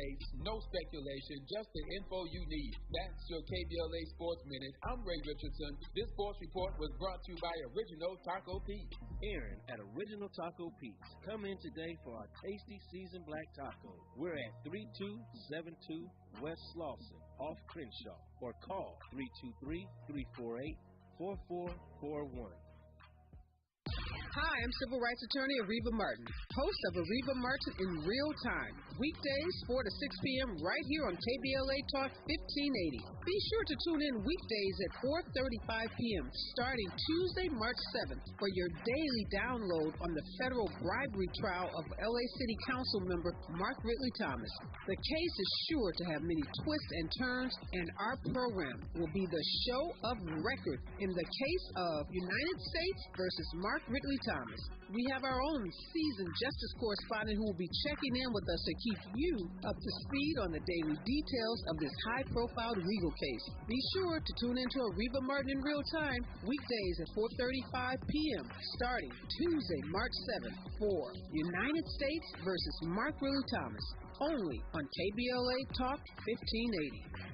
debates, no speculation, just the info you need. That's your KBLA Sports Minute. I'm Ray Richardson. This sports report was brought to you by Original Taco Pete's. Aaron at Original Taco Pete's. Come in today for our tasty seasoned black taco. We're at 3272 West Slauson, off Crenshaw, or call 323-348-4441. Hi, I'm civil rights attorney Areva Martin, host of Areva Martin in Real Time, weekdays 4 to 6 p.m. right here on KBLA Talk 1580. Be sure to tune in weekdays at 4:35 p.m. starting Tuesday, March 7th for your daily download on the federal bribery trial of LA City Council member Mark Ridley Thomas. The case is sure to have many twists and turns, and our program will be the show of record in the case of United States versus Mark Ridley Thomas. We have our own seasoned justice correspondent who will be checking in with us to keep you up to speed on the daily details of this high-profile legal case. Be sure to tune into Areva Martin in Real Time, weekdays at 4:35 p.m. starting Tuesday, March 7th for United States versus Mark Ridley Thomas, only on KBLA Talk 1580.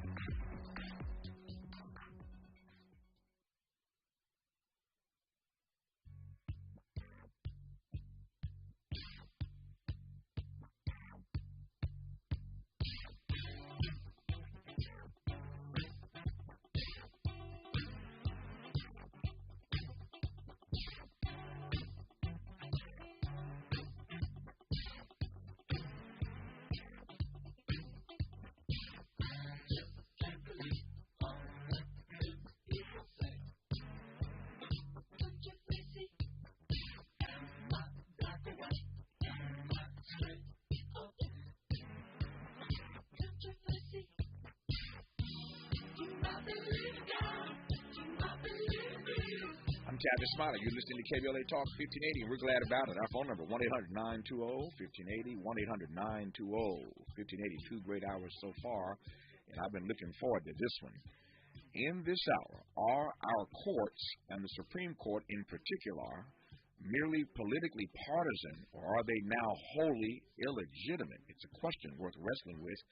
Tavis Smiley, you're listening to KBLA Talk 1580, and we're glad about it. Our phone number, 1-800-920-1580, 1-800-920-1580. 2 great hours so far, and I've been looking forward to this one. In this hour, are our courts, and the Supreme Court in particular, merely politically partisan, or are they now wholly illegitimate? It's a question worth wrestling with,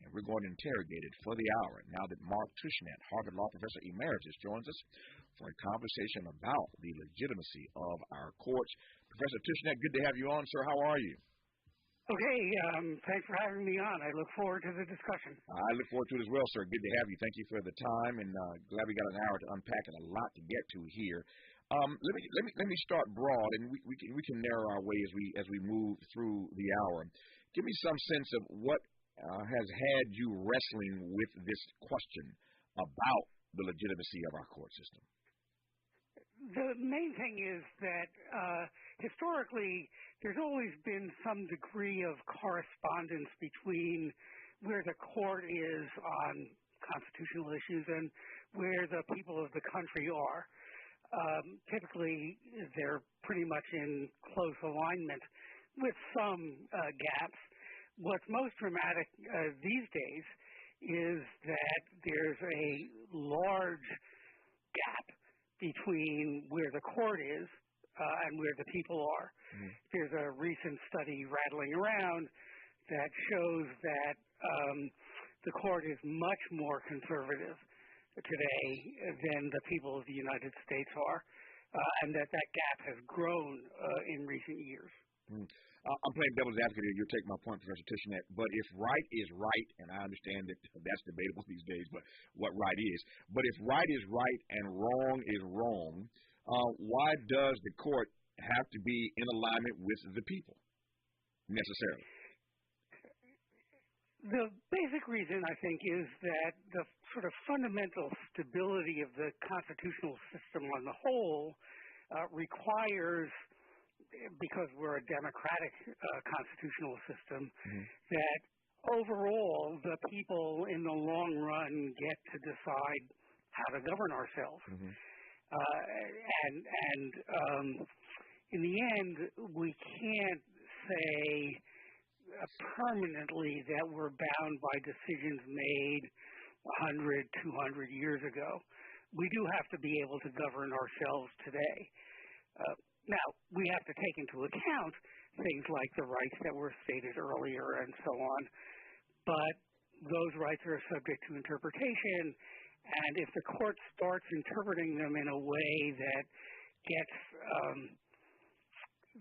and we're going to interrogate it for the hour now that Mark Tushnet, Harvard Law Professor Emeritus, joins us for a conversation about the legitimacy of our courts. Professor Tushnet, good to have you on, sir. How are you? Okay, thanks for having me on. I look forward to the discussion. I look forward to it as well, sir. Good to have you. Thank you for the time, and glad we got an hour to unpack and a lot to get to here. Let me start broad, and we can narrow our way as we move through the hour. Give me some sense of what has had you wrestling with this question about the legitimacy of our court system. The main thing is that historically there's always been some degree of correspondence between where the court is on constitutional issues and where the people of the country are. Typically, they're pretty much in close alignment with some gaps. What's most dramatic these days is that there's a large gap between where the court is and where the people are. Mm-hmm. There's a recent study rattling around that shows that the court is much more conservative today than the people of the United States are, and that gap has grown in recent years. Mm. I'm playing devil's advocate here. You'll take my point, Professor Tushnet. But if right is right, and I understand that that's debatable these days, but what right is. But if right is right and wrong is wrong, why does the court have to be in alignment with the people necessarily? The basic reason, I think, is that the sort of fundamental stability of the constitutional system on the whole requires, because we're a democratic constitutional system, mm-hmm. that overall the people in the long run get to decide how to govern ourselves. Mm-hmm. And in the end, we can't say permanently that we're bound by decisions made 100, 200 years ago. We do have to be able to govern ourselves today. Now, we have to take into account things like the rights that were stated earlier and so on. but those rights are subject to interpretation, and if the court starts interpreting them in a way that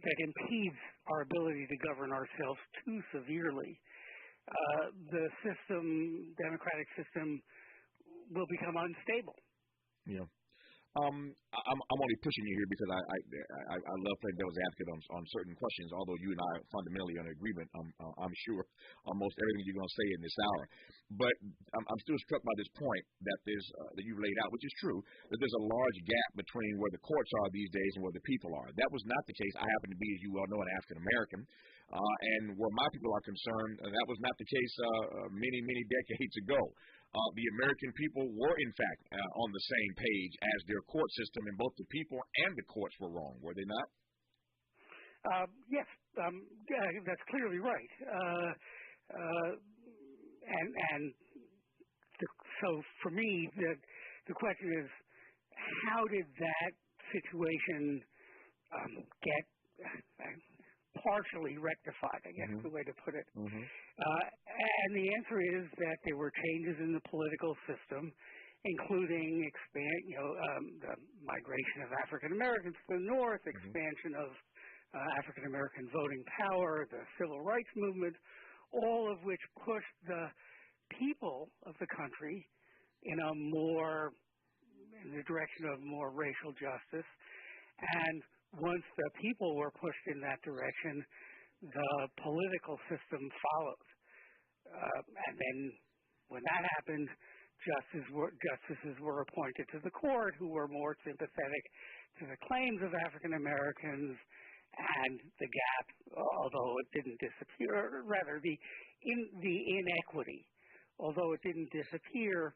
that impedes our ability to govern ourselves too severely, the democratic system, will become unstable. Yeah. I'm only pushing you here because I love playing devil's advocate on certain questions. Although you and I are fundamentally in agreement, I'm sure almost everything you're going to say in this hour. But I'm still struck by this point that that you've laid out, which is true, that there's a large gap between where the courts are these days and where the people are. That was not the case. I happen to be, as you well know, an African American, and where my people are concerned, that was not the case many decades ago. The American people were, in fact, on the same page as their court system, and both the people and the courts were wrong, were they not? Yes, that's clearly right. So for me, the question is, how did that situation get partially rectified, I guess is the way to put it. And the answer is that there were changes in the political system, including the migration of African Americans to the north, expansion of African American voting power, the civil rights movement, all of which pushed the people of the country in the direction of more racial justice. And once the people were pushed in that direction, the political system followed. And then when that happened, justices were appointed to the court who were more sympathetic to the claims of African Americans, and the gap, although it didn't disappear, rather the inequity, although it didn't disappear,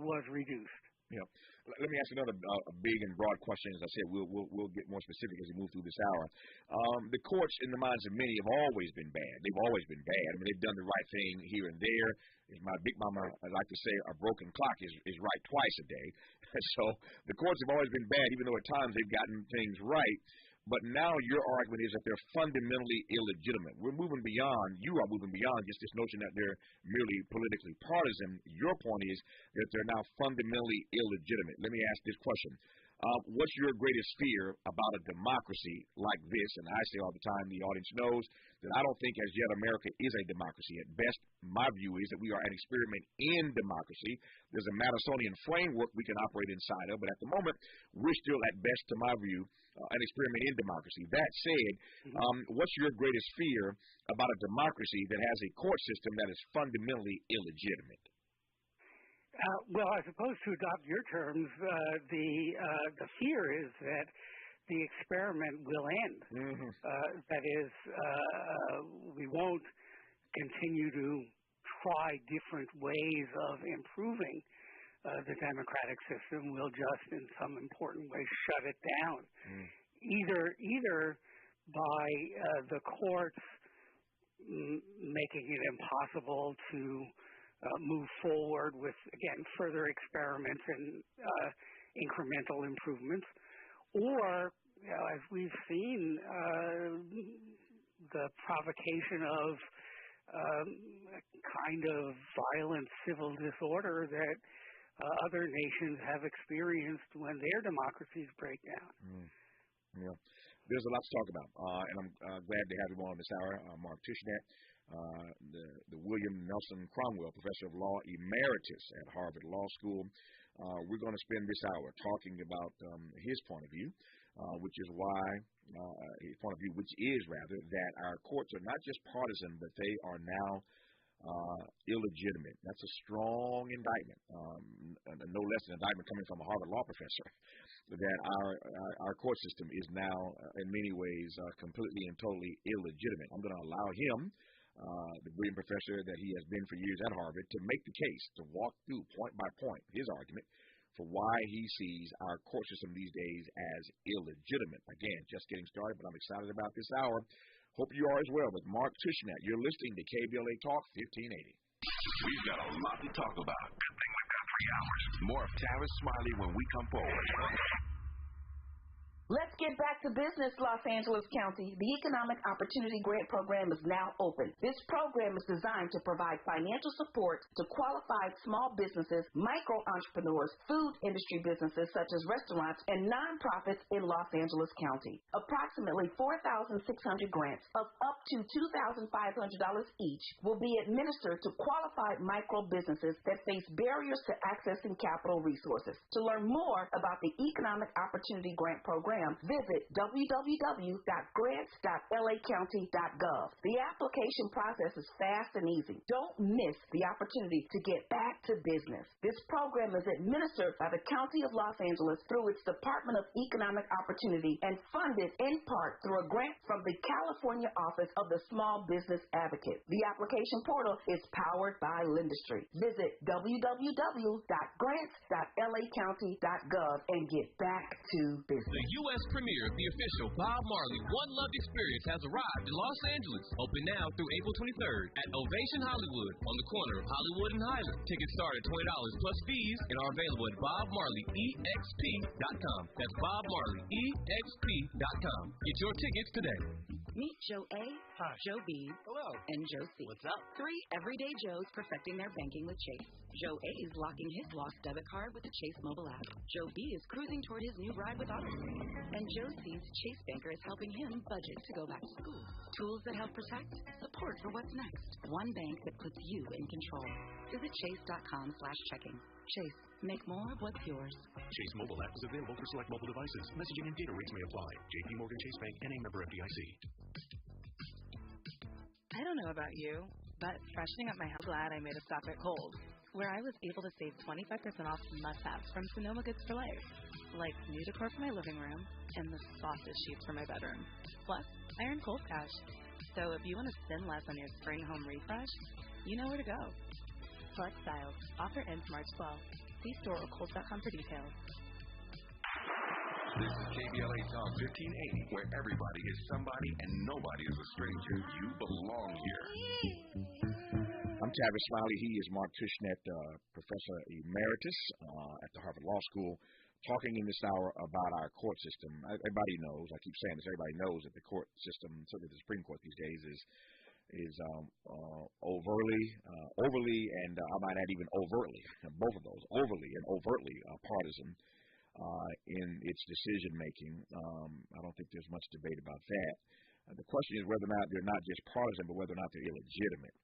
was reduced. Yeah. Let me ask another big and broad question. As I said, we'll get more specific as we move through this hour. The courts, in the minds of many, have always been bad. They've always been bad. I mean, they've done the right thing here and there. As my big mama I like to say, a broken clock is right twice a day. So the courts have always been bad, even though at times they've gotten things right. But now your argument is that they're fundamentally illegitimate. You are moving beyond just this notion that they're merely politically partisan. Your point is that they're now fundamentally illegitimate. Let me ask this question. What's your greatest fear about a democracy like this? And I say all the time, the audience knows that I don't think as yet America is a democracy. At best, my view is that we are an experiment in democracy. There's a Madisonian framework we can operate inside of, but at the moment, we're still at best, to my view, an experiment in democracy. That said, what's your greatest fear about a democracy that has a court system that is fundamentally illegitimate? Well, I suppose to adopt your terms, the fear is that the experiment will end. That is, we won't continue to try different ways of improving the democratic system. We'll just, in some important way, shut it down. Either by the courts making it impossible to move forward with, again, further experiments and incremental improvements, or, as we've seen, the provocation of a kind of violent civil disorder that other nations have experienced when their democracies break down. Yeah. There's a lot to talk about, and I'm glad to have you on this hour, Mark Tushnet, the William Nelson Cromwell Professor of Law Emeritus at Harvard Law School. We're going to spend this hour talking about his point of view, which is that our courts are not just partisan, but they are now illegitimate. That's a strong indictment, no less an indictment coming from a Harvard law professor, that our court system is now, in many ways, completely and totally illegitimate. I'm going to allow him, the brilliant professor that he has been for years at Harvard, to make the case, to walk through point by point his argument for why he sees our court system these days as illegitimate. Again, just getting started, but I'm excited about this hour. Hope you are as well. With Mark Tushnet, you're listening to KBLA Talk 1580. We've got a lot to talk about. Good thing we've got 3 hours. More of Tavis Smiley when we come forward. Let's get back to business, Los Angeles County. The Economic Opportunity Grant Program is now open. This program is designed to provide financial support to qualified small businesses, micro-entrepreneurs, food industry businesses such as restaurants, and nonprofits in Los Angeles County. Approximately 4,600 grants of up to $2,500 each will be administered to qualified micro businesses that face barriers to accessing capital resources. To learn more about the Economic Opportunity Grant Program, visit www.grants.lacounty.gov. The application process is fast and easy. Don't miss the opportunity to get back to business. This program is administered by the County of Los Angeles through its Department of Economic Opportunity and funded in part through a grant from the California Office of the Small Business Advocate. The application portal is powered by Lindustry. Visit www.grants.lacounty.gov and get back to business. The U.S. premiere of the official Bob Marley One Love Experience has arrived in Los Angeles. Open now through April 23rd at Ovation Hollywood on the corner of Hollywood and Highland. Tickets start at $20 plus fees and are available at BobMarleyEXP.com. That's BobMarleyEXP.com. Get your tickets today. Meet Joe A, Hi. Joe B, Hello. and Joe C. What's up? 3 everyday Joes perfecting their banking with Chase. Joe A is locking his lost debit card with the Chase mobile app. Joe B is cruising toward his new ride with AutoSave. And Joe C's Chase banker is helping him budget to go back to school. Tools that help protect, support for what's next. One bank that puts you in control. Visit chase.com/checking. Chase, make more of what's yours. Chase mobile app is available for select mobile devices. Messaging and data rates may apply. JP Morgan Chase Bank, N.A. member FDIC. I don't know about you, but freshening up my house, glad I made a stop at Kohl's, where I was able to save 25% off must-haves from Sonoma Goods for Life, like new decor for my living room and the softest sheets for my bedroom. Plus, I earn Kohl's cash. So if you want to spend less on your spring home refresh, you know where to go. Select styles. Offer ends March 12th. See store or Kohl's.com for details. This is KBLA Talk 1580, where everybody is somebody and nobody is a stranger. You belong here. I'm Tavis Smiley. He is Mark Tushnet, Professor Emeritus at the Harvard Law School, talking in this hour about our court system. Everybody knows, I keep saying this, everybody knows that the court system, certainly the Supreme Court these days, is overly, and I might add even overtly, both of those, overly and overtly partisan in its decision-making. I don't think there's much debate about that. The question is whether or not they're not just partisan, but whether or not they're illegitimate.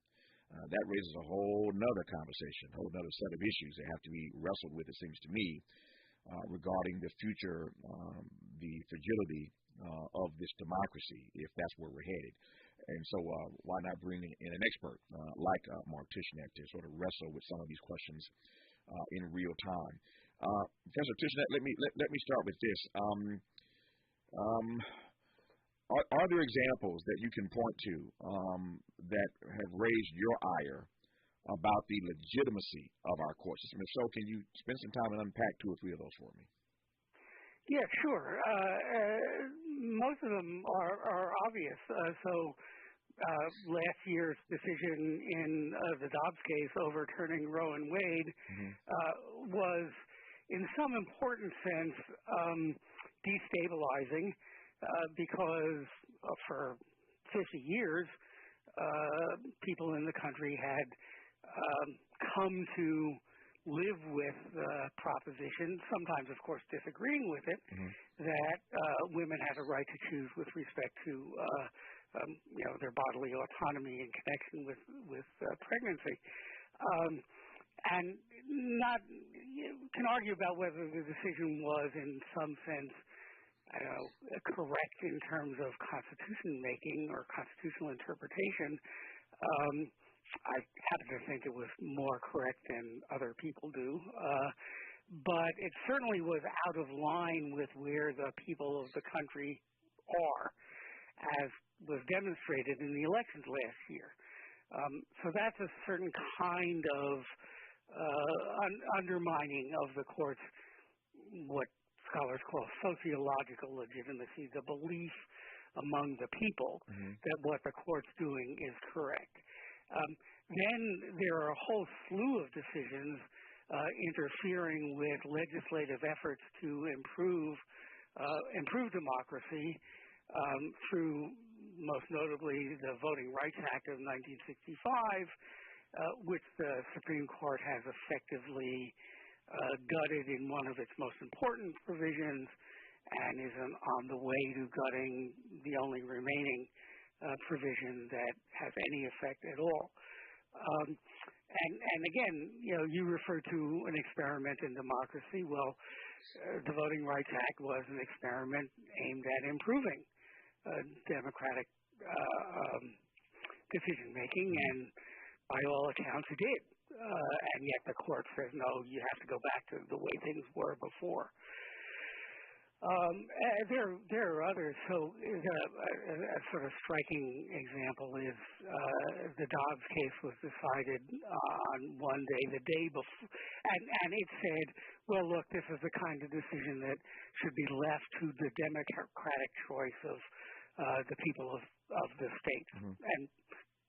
That raises a whole nother conversation, a whole nother set of issues that have to be wrestled with, it seems to me, regarding the future, the fragility of this democracy, if that's where we're headed. And so why not bring in an expert like Mark Tushnet to sort of wrestle with some of these questions in real time. Professor Tushnet, let me start with this. Are there examples that you can point to that have raised your ire about the legitimacy of our court system? If so, can you spend some time and unpack 2 or 3 of those for me? Yeah, sure. Most of them are obvious. Last year's decision in the Dobbs case overturning Roe and Wade was, in some important sense, destabilizing because for 50 years, people in the country had come to live with the proposition, sometimes, of course, disagreeing with it, that women have a right to choose with respect to their bodily autonomy in connection with pregnancy. And not can argue about whether the decision was in some sense correct in terms of constitution making or constitutional interpretation. I happen to think it was more correct than other people do, but it certainly was out of line with where the people of the country are, as was demonstrated in the elections last year. So that's a certain kind of undermining of the court's, what scholars call sociological legitimacy, the belief among the people that what the court's doing is correct. Then there are a whole slew of decisions interfering with legislative efforts to improve improve democracy through most notably the Voting Rights Act of 1965, which the Supreme Court has effectively gutted in one of its most important provisions and is on the way to gutting the only remaining provision that has any effect at all. And again, you refer to an experiment in democracy. Well, the Voting Rights Act was an experiment aimed at improving democratic decision-making, and by all accounts it did. And yet the court says, no, you have to go back to the way things were before. There are others. So a sort of striking example is the Dobbs case was decided on one day, the day before, and it said, well, look, this is the kind of decision that should be left to the democratic choice of the people of the state. And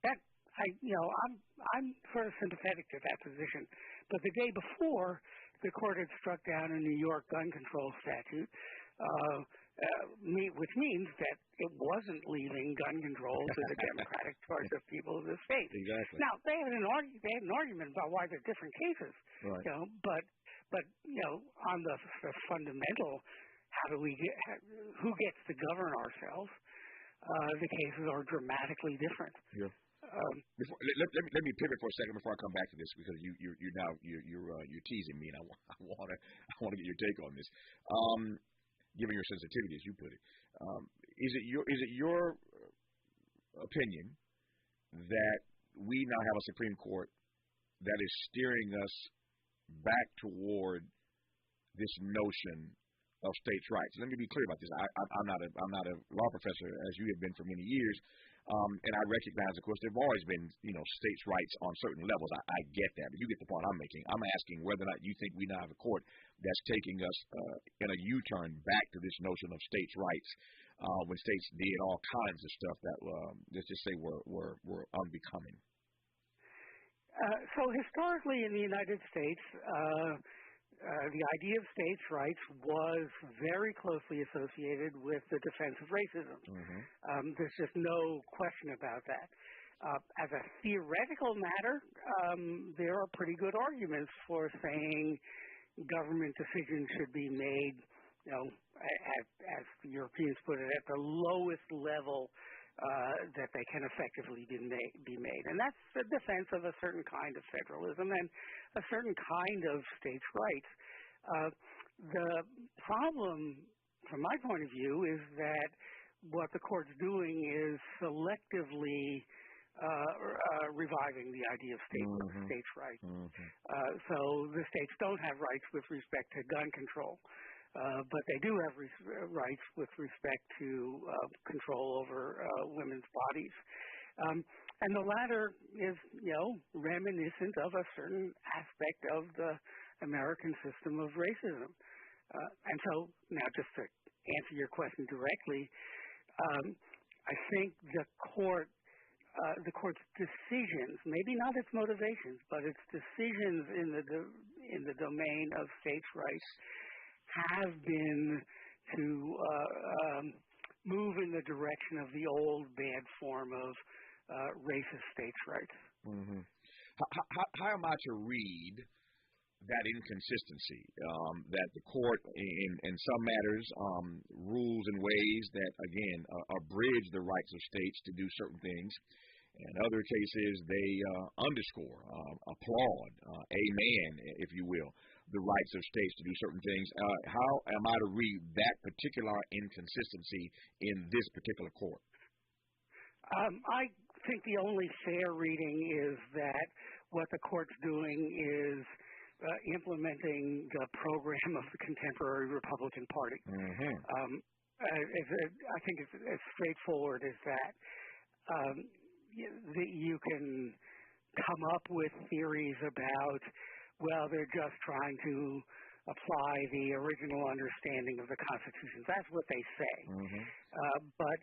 that, I'm sort of sympathetic to that position. But the day before, the court had struck down a New York gun control statute, which means that it wasn't leaving gun control to the democratic choice of people of the state. Exactly. Now they had an argument about why they're different cases, right. But on the fundamental, who gets to govern ourselves? The cases are dramatically different. Yeah. Let me pivot for a second before I come back to this, because you're teasing me, and I want to get your take on this. Given your sensitivity, as you put it, is it your opinion that we now have a Supreme Court that is steering us back toward this notion of states' rights? Let me be clear about this. I'm not a law professor, as you have been for many years, and I recognize, of course, there have always been states' rights on certain levels. I get that, but you get the point I'm making. I'm asking whether or not you think we now have a court that's taking us in a U-turn back to this notion of states' rights, when states did all kinds of stuff that, let's just say, were unbecoming. So historically in the United States, the idea of states' rights was very closely associated with the defense of racism. There's just no question about that. As a theoretical matter, there are pretty good arguments for saying government decisions should be made, as the Europeans put it, at the lowest level that they can effectively be made. And that's the defense of a certain kind of federalism and a certain kind of states' rights. The problem, from my point of view, is that what the court's doing is selectively reviving the idea of states' rights. So the states don't have rights with respect to gun control. But they do have rights with respect to control over women's bodies. And the latter is, reminiscent of a certain aspect of the American system of racism. And so, now just to answer your question directly, I think the court's decisions, maybe not its motivations, but its decisions in the domain of states' rights have been to move in the direction of the old bad form of racist states' rights. How am I to read that inconsistency, that the court in some matters rules in ways that, again, abridge the rights of states to do certain things, and in other cases they underscore, applaud, amen, if you will, the rights of states to do certain things? How am I to read that particular inconsistency in this particular court? I think the only fair reading is that what the court's doing is implementing the program of the contemporary Republican Party. I think it's as straightforward as that. You can come up with theories about, well, they're just trying to apply the original understanding of the Constitution. That's what they say. But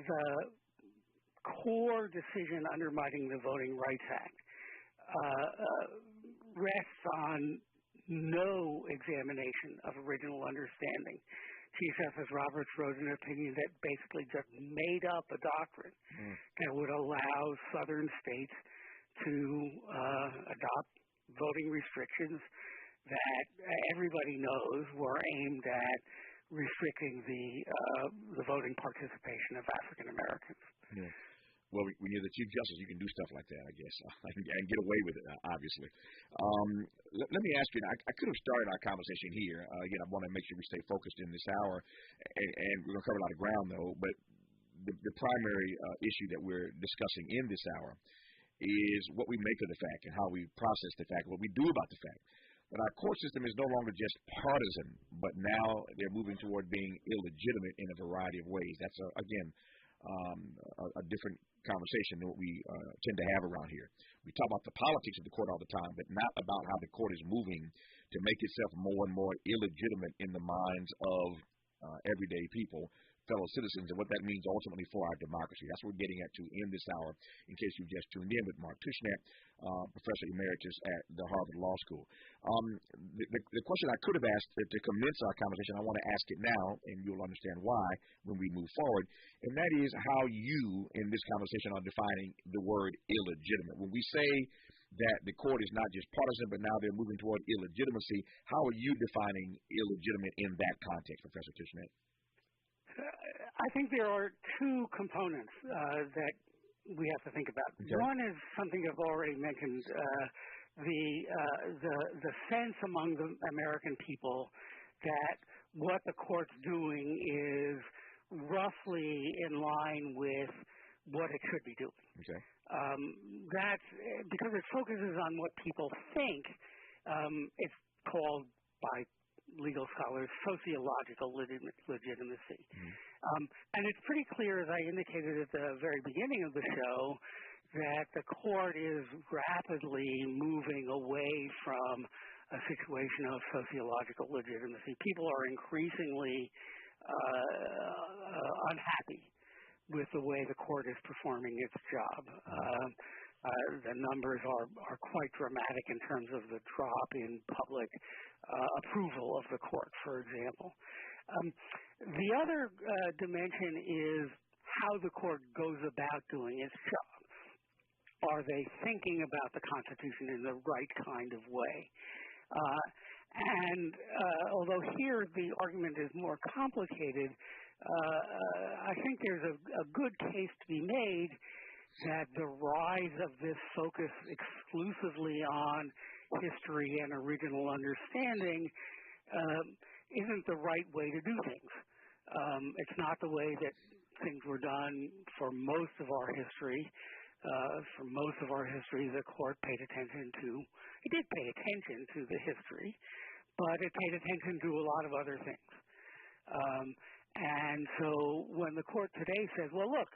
the core decision undermining the Voting Rights Act rests on no examination of original understanding. Chief Justice Roberts wrote an opinion that basically just made up a doctrine that would allow southern states to adopt voting restrictions that everybody knows were aimed at restricting the voting participation of African Americans. Yeah. Well, when you're the Chief Justice, you can do stuff like that, I guess, and get away with it, obviously. Let me ask you, I could have started our conversation here. Again, I want to make sure we stay focused in this hour, and we're going to cover a lot of ground, though. But the primary issue that we're discussing in this hour is what we make of the fact and how we process the fact, what we do about the fact. But our court system is no longer just partisan, but now they're moving toward being illegitimate in a variety of ways. That's, again, a different conversation than what we tend to have around here. We talk about the politics of the court all the time, but not about how the court is moving to make itself more and more illegitimate in the minds of everyday people, fellow citizens, and what that means ultimately for our democracy. That's what we're getting at to in this hour, in case you've just tuned in with Mark Tushnet, Professor Emeritus at the Harvard Law School. The question I could have asked to commence our conversation, I want to ask it now, and you'll understand why when we move forward, and that is how you, in this conversation, are defining the word illegitimate. When we say that the court is not just partisan, but now they're moving toward illegitimacy, how are you defining illegitimate in that context, Professor Tushnet? I think there are two components that we have to think about. Okay. One is something I've already mentioned, the sense among the American people that what the court's doing is roughly in line with what it should be doing. Okay. That's because it focuses on what people think. It's called by legal scholars sociological legitimacy. And it's pretty clear, as I indicated at the very beginning of the show, that the court is rapidly moving away from a situation of sociological legitimacy. People are increasingly unhappy with the way the court is performing its job. The numbers are quite dramatic in terms of the drop in public approval of the court, for example. The other dimension is how the court goes about doing its job. Are they thinking about the Constitution in the right kind of way? And although here the argument is more complicated, I think there's a good case to be made that the rise of this focus exclusively on history and original understanding isn't the right way to do things. It's not the way that things were done for most of our history. For most of our history, the court paid attention to, it did pay attention to the history, but it paid attention to a lot of other things. And so when the court today says, well, look,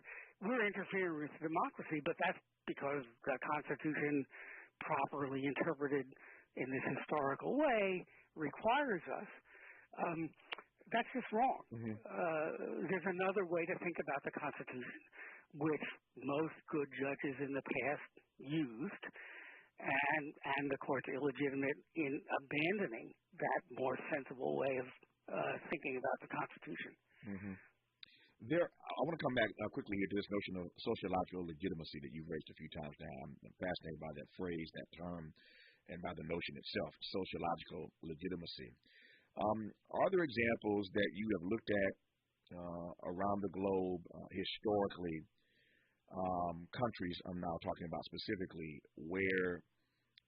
we're interfering with democracy, but that's because the Constitution, properly interpreted in this historical way, requires us, that's just wrong. There's another way to think about the Constitution, which most good judges in the past used, and the court's illegitimate in abandoning that more sensible way of thinking about the Constitution. I want to come back quickly to this notion of sociological legitimacy that you've raised a few times now. I'm fascinated by that phrase, that term, and by the notion itself, sociological legitimacy. Are there examples that you have looked at around the globe historically, countries I'm now talking about specifically, where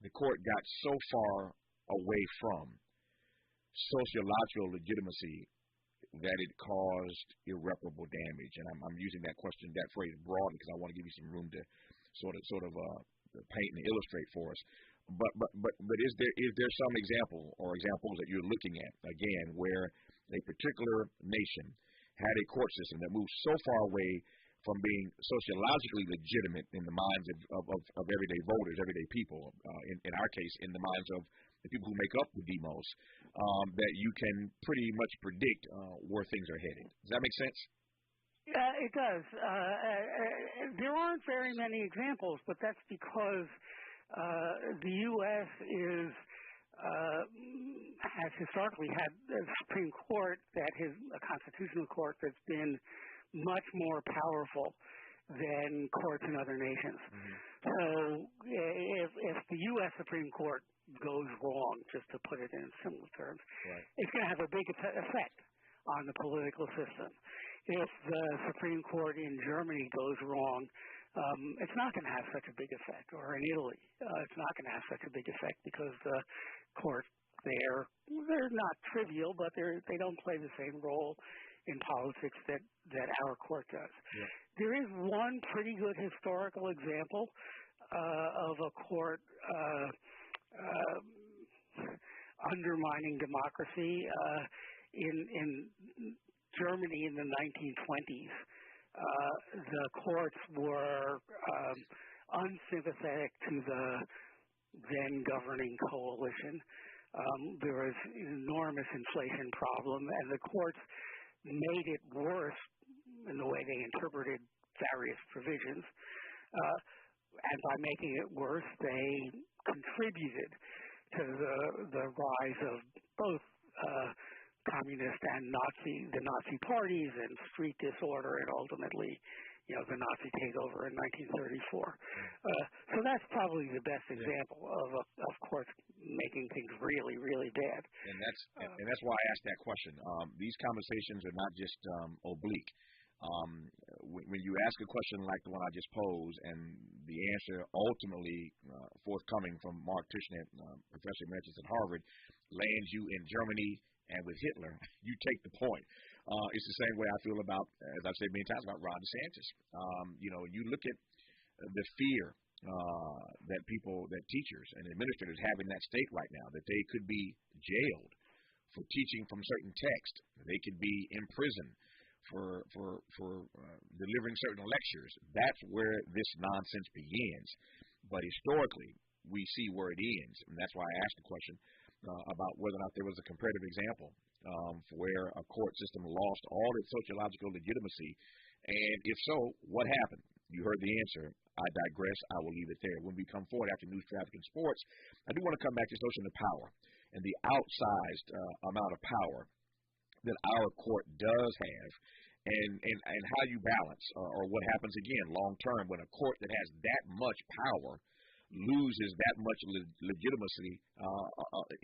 the court got so far away from sociological legitimacy that it caused irreparable damage? And I'm using that phrase broadly because I want to give you some room to sort of paint and illustrate for us. But is there some example or examples that you're looking at again where a particular nation had a court system that moved so far away from being sociologically legitimate in the minds of everyday voters, everyday people, in our case, in the minds of the people who make up the demos, that you can pretty much predict where things are headed? Does that make sense? It does. There aren't very many examples, but that's because the U.S. is has historically had a Supreme Court a constitutional court that's been much more powerful than courts in other nations. Mm-hmm. So if the U.S. Supreme Court goes wrong, just to put it in simple terms, right, it's going to have a big effect on the political system. If the Supreme Court in Germany goes wrong, it's not going to have such a big effect. Or in Italy, it's not going to have such a big effect because the court there, they're not trivial, but they don't play the same role in politics that our court does. Yeah. There is one pretty good historical example of a court undermining democracy in Germany in the 1920s. The courts were unsympathetic to the then governing coalition. There was an enormous inflation problem, and the courts made it worse in the way they interpreted various provisions. And by making it worse, they contributed to the rise of both communist and the Nazi parties and street disorder, and ultimately, the Nazi takeover in 1934. So that's probably the best example of courts making things really, really bad. And that's why I asked that question. These conversations are not just oblique. When you ask a question like the one I just posed, and the answer ultimately forthcoming from Mark Tushnet, professor emeritus at Harvard, lands you in Germany and with Hitler, you take the point. It's the same way I feel about, as I've said many times, about Ron DeSantis. You look at the fear that teachers and administrators have in that state right now, that they could be jailed for teaching from certain texts. They could be imprisoned for delivering certain lectures. That's where this nonsense begins. But historically, we see where it ends, and that's why I asked the question about whether or not there was a comparative example where a court system lost all its sociological legitimacy, and if so, what happened? You heard the answer. I digress. I will leave it there. When we come forward after news, traffic, and sports, I do want to come back to this notion of power and the outsized amount of power that our court does have, and how you balance or what happens again long term when a court that has that much power loses that much legitimacy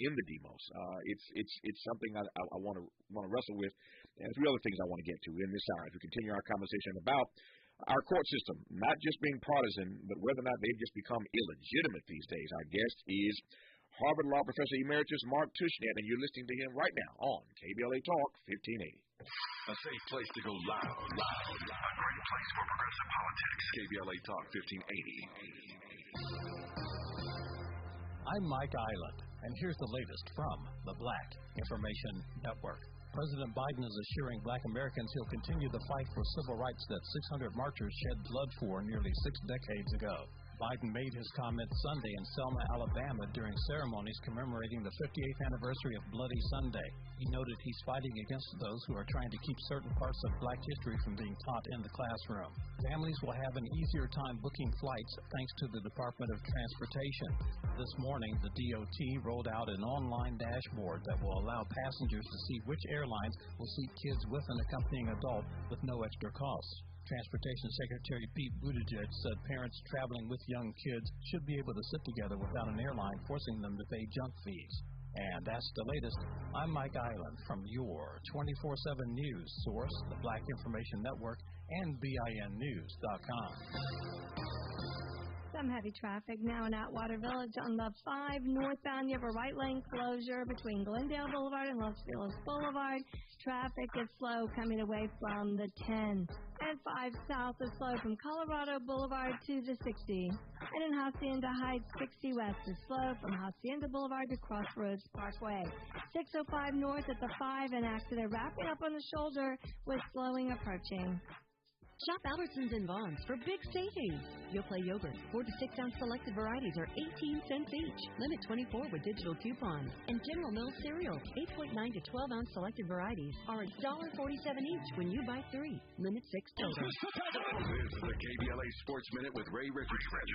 in the demos. It's something I want to wrestle with, and three other things I want to get to in this hour as we continue our conversation about our court system, not just being partisan, but whether or not they've just become illegitimate these days. Our guest is Harvard Law Professor Emeritus Mark Tushnet, and you're listening to him right now on KBLA Talk 1580. A safe place to go loud. A great place for progressive politics. KBLA Talk 1580. I'm Mike Island, and here's the latest from the Black Information Network. President Biden is assuring Black Americans he'll continue the fight for civil rights that 600 marchers shed blood for nearly 6 decades ago. Biden made his comments Sunday in Selma, Alabama during ceremonies commemorating the 58th anniversary of Bloody Sunday. He noted he's fighting against those who are trying to keep certain parts of Black history from being taught in the classroom. Families will have an easier time booking flights thanks to the Department of Transportation. This morning, the DOT rolled out an online dashboard that will allow passengers to see which airlines will seat kids with an accompanying adult with no extra costs. Transportation Secretary Pete Buttigieg said parents traveling with young kids should be able to sit together without an airline forcing them to pay junk fees. And that's the latest. I'm Mike Island from your 24/7 news source, the Black Information Network, and BINnews.com. Some heavy traffic now in Atwater Village on the 5 northbound. You have a right lane closure between Glendale Boulevard and Los Feliz Boulevard. Traffic is slow coming away from the 10. And 5 south is slow from Colorado Boulevard to the 60. And in Hacienda Heights, 60 west is slow from Hacienda Boulevard to Crossroads Parkway. 605 north at the 5, an accident wrapping up on the shoulder with slowing approaching. Shop Albertsons and Vons for big savings. Yoplait yogurt, 4 to 6 ounce selected varieties are 18 cents each. Limit 24 with digital coupons. And General Mills cereal, 8.9 to 12 ounce selected varieties are $1.47 each when you buy 3. Limit 6 total. This is the KBLA Sports Minute with Ray Richardson.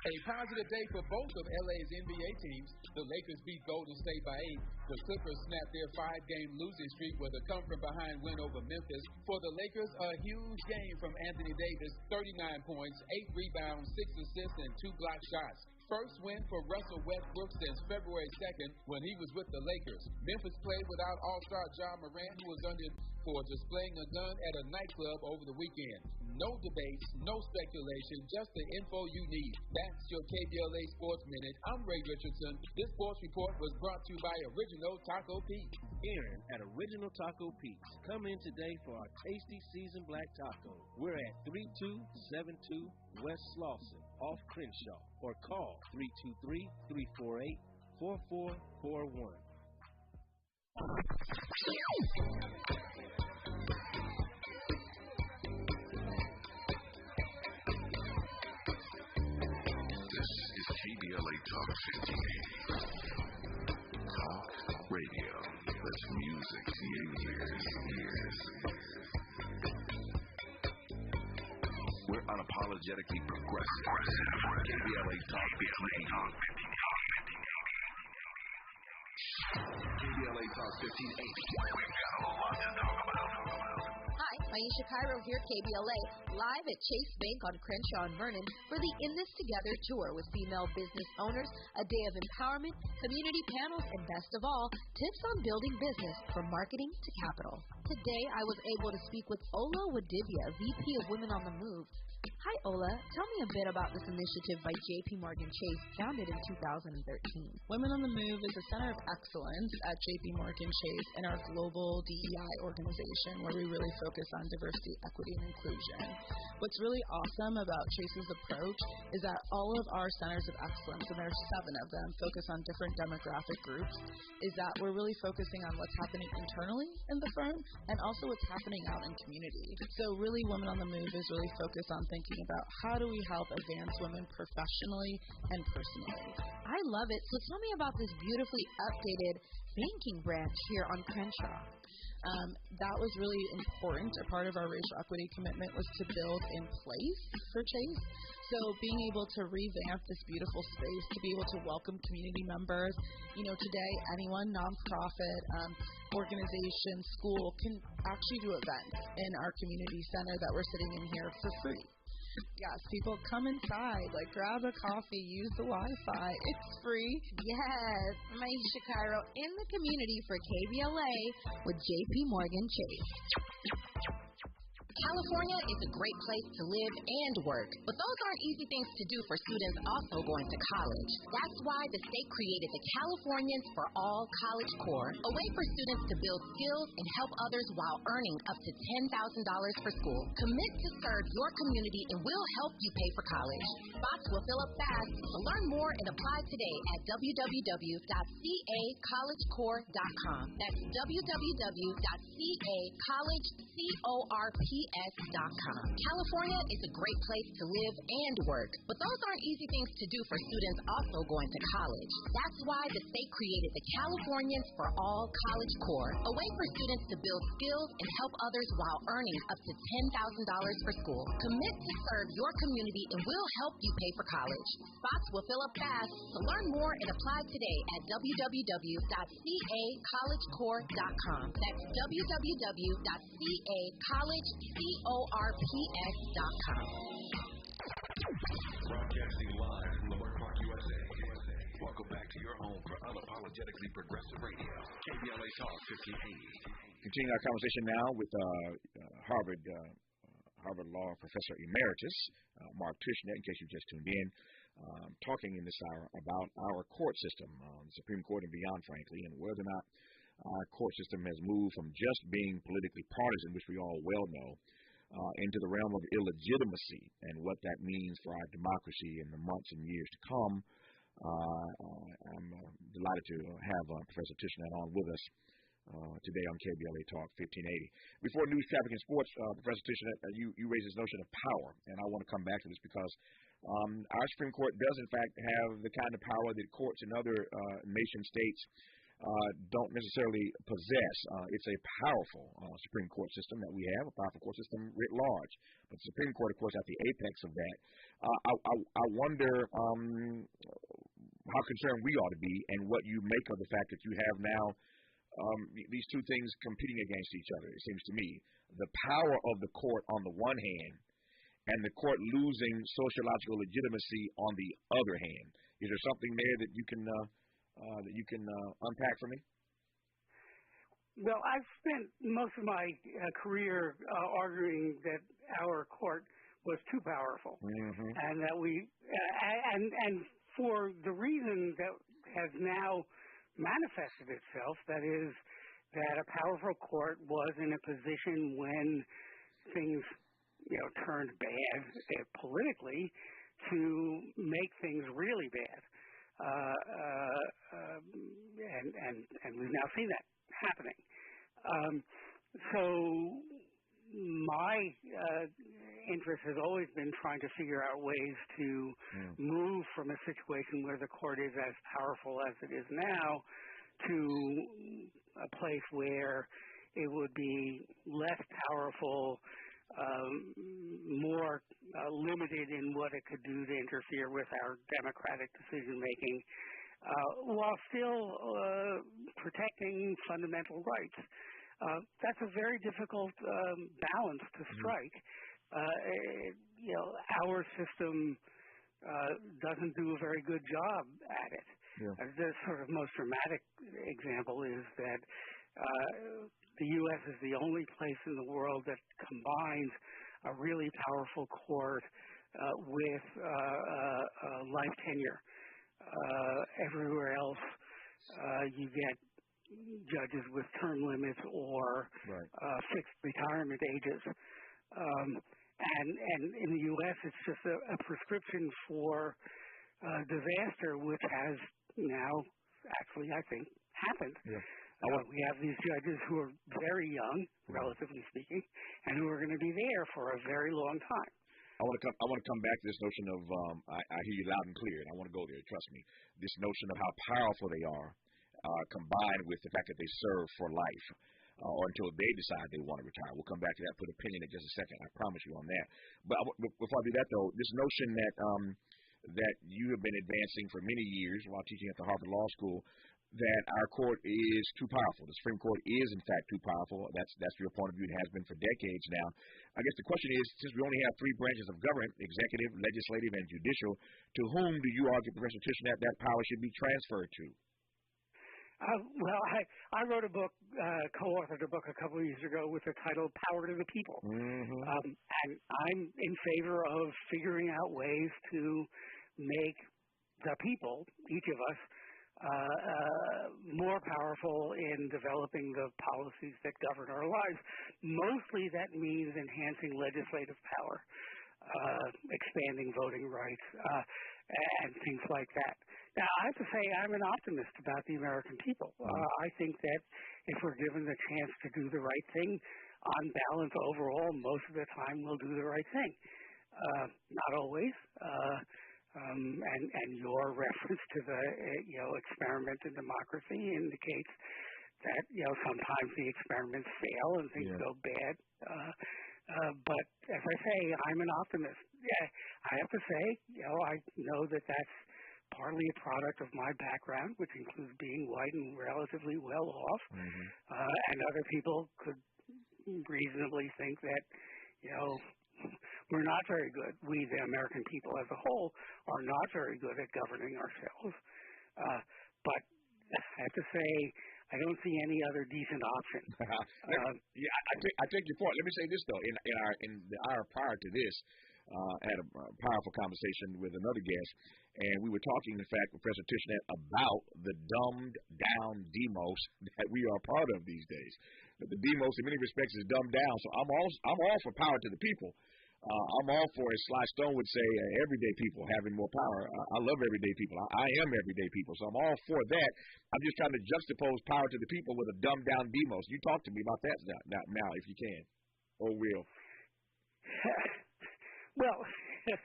A positive day for both of LA's NBA teams. The Lakers beat Golden State by 8. The Clippers snapped their 5-game losing streak with a come-from-behind win over Memphis. For the Lakers, a huge game from Anthony Davis, 39 points, 8 rebounds, 6 assists, and 2 block shots. First win for Russell Westbrook since February 2nd when he was with the Lakers. Memphis played without All-Star John Morant, who was under for displaying a gun at a nightclub over the weekend. No debates, no speculation, just the info you need. That's your KBLA Sports Minute. I'm Ray Richardson. This sports report was brought to you by Original Taco Pete. Aaron at Original Taco Pete. Come in today for our tasty seasoned black taco. We're at 3272 West Slauson, off Crenshaw, or call 323-348-4441. This is KBLA Talk 1580. Talk radio. That's music to your ears. We're unapologetically progressive. KBLA Talk 1580. KBLA Talk 1580. We've got a lot to talk about. Hi, Maisha Cairo here, KBLA, live at Chase Bank on Crenshaw and Vernon for the In This Together tour with female business owners, a day of empowerment, community panels, and best of all, tips on building business from marketing to capital. Today, I was able to speak with Ola Wadivia, VP of Women on the Move. Hi, Ola. Tell me a bit about this initiative by JP Morgan Chase, founded in 2013. Women on the Move is a center of excellence at JP Morgan Chase and our global DEI organization where we really focus on diversity, equity, and inclusion. What's really awesome about Chase's approach is that all of our centers of excellence, and there are 7 of them, focus on different demographic groups, is that we're really focusing on what's happening internally in the firm and also what's happening out in community. So really, Women on the Move is really focused on thinking about how do we help advance women professionally and personally. I love it. So tell me about this beautifully updated banking branch here on Crenshaw. That was really important. A part of our racial equity commitment was to build in place for Chase. So being able to revamp this beautiful space, to be able to welcome community members. You know, today anyone, nonprofit, organization, school can actually do events in our community center that we're sitting in here for free. Yes, people come inside, like grab a coffee, use the Wi-Fi. It's free. Yes, Maisha Cairo in the community for KBLA with JP Morgan Chase. California is a great place to live and work, but those aren't easy things to do for students also going to college. That's why the state created the Californians for All College Corps, a way for students to build skills and help others while earning up to $10,000 for school. Commit to serve your community and we'll help you pay for college. Spots will fill up fast, so learn more and apply today at www.cacollegecorps.com. That's www.cacollegecorps.com. California is a great place to live and work, but those aren't easy things to do for students also going to college. That's why the state created the Californians for All College Corps, a way for students to build skills and help others while earning up to $10,000 for school. Commit to serve your community and we'll help you pay for college. Spots will fill up fast, so learn more and apply today at www.cacollegecorps.com. That's www.cacollegecorps.com. Broadcasting live from York Park, USA. Welcome back to your home for unapologetically progressive radio. KBLA Talk 1580. Continuing our conversation now with Harvard Law Professor Emeritus Mark Tushnet, in case you just tuned in, talking in this hour about our court system, the Supreme Court and beyond, frankly, and whether or not our court system has moved from just being politically partisan, which we all well know, into the realm of illegitimacy and what that means for our democracy in the months and years to come. I'm delighted to have Professor Tushnet on with us today on KBLA Talk 1580. Before news, traffic, and sports, Professor Tischner, you raised this notion of power, and I want to come back to this because our Supreme Court does, in fact, have the kind of power that courts in other nation states don't necessarily possess. It's a powerful Supreme Court system that we have, a powerful court system writ large. But the Supreme Court, of course, at the apex of that. I wonder how concerned we ought to be and what you make of the fact that you have now these two things competing against each other, it seems to me. The power of the court on the one hand and the court losing sociological legitimacy on the other hand. Is there something there that you can unpack for me? Well, I've spent most of my career arguing that our court was too powerful, and that and for the reason that has now manifested itself, that is, that a powerful court was in a position when things, turned bad politically to make things really bad. And we've now seen that happening. So my interest has always been trying to figure out ways to move from a situation where the court is as powerful as it is now to a place where it would be less powerful, more limited in what it could do to interfere with our democratic decision-making, while still protecting fundamental rights. That's a very difficult balance to strike. Our system doesn't do a very good job at it. The sort of most dramatic example is that the U.S. is the only place in the world that combines a really powerful court with life tenure. Everywhere else, you get judges with term limits or fixed retirement ages. And in the U.S., it's just a prescription for disaster, which has now actually, I think, happened. We have these judges who are very young, relatively speaking, and who are going to be there for a very long time. I want to come back to this notion of I hear you loud and clear, and I want to go there. Trust me. This notion of how powerful they are, combined with the fact that they serve for life, or until they decide they want to retire. We'll come back to that. Put a pin in it just a second. I promise you on that. But before I do that, though, this notion that you have been advancing for many years while teaching at the Harvard Law School, that our court is too powerful. The Supreme Court is, in fact, too powerful. That's your point of view. It has been for decades now. I guess the question is, since we only have three branches of government, executive, legislative, and judicial, to whom do you argue, Professor Tischner, that power should be transferred to? Well, I wrote a book, co-authored a book a couple of years ago with the title Power to the People. And I'm in favor of figuring out ways to make the people, each of us, more powerful in developing the policies that govern our lives. Mostly that means enhancing legislative power, expanding voting rights, and things like that. Now, I have to say I'm an optimist about the American people. I think that if we're given the chance to do the right thing, on balance overall, most of the time we'll do the right thing. Not always. And your reference to the experiment in democracy indicates that sometimes the experiments fail and things go bad. But as I say, I'm an optimist. I have to say, I know that that's partly a product of my background, which includes being white and relatively well off. And other people could reasonably think that, we're not very good. We, the American people as a whole, are not very good at governing ourselves. But I have to say, I don't see any other decent option. I take your point. Let me say this though. In the hour prior to this, I had a powerful conversation with another guest, and we were talking, in fact, Professor Tischner, about the dumbed down demos that we are part of these days. The demos, in many respects, is dumbed down. So I'm all for power to the people. I'm all for, as Sly Stone would say, everyday people having more power. I love everyday people. I am everyday people, so I'm all for that. I'm just trying to juxtapose power to the people with a dumbed-down demos. You talk to me about that now, if you can, or will. Well, this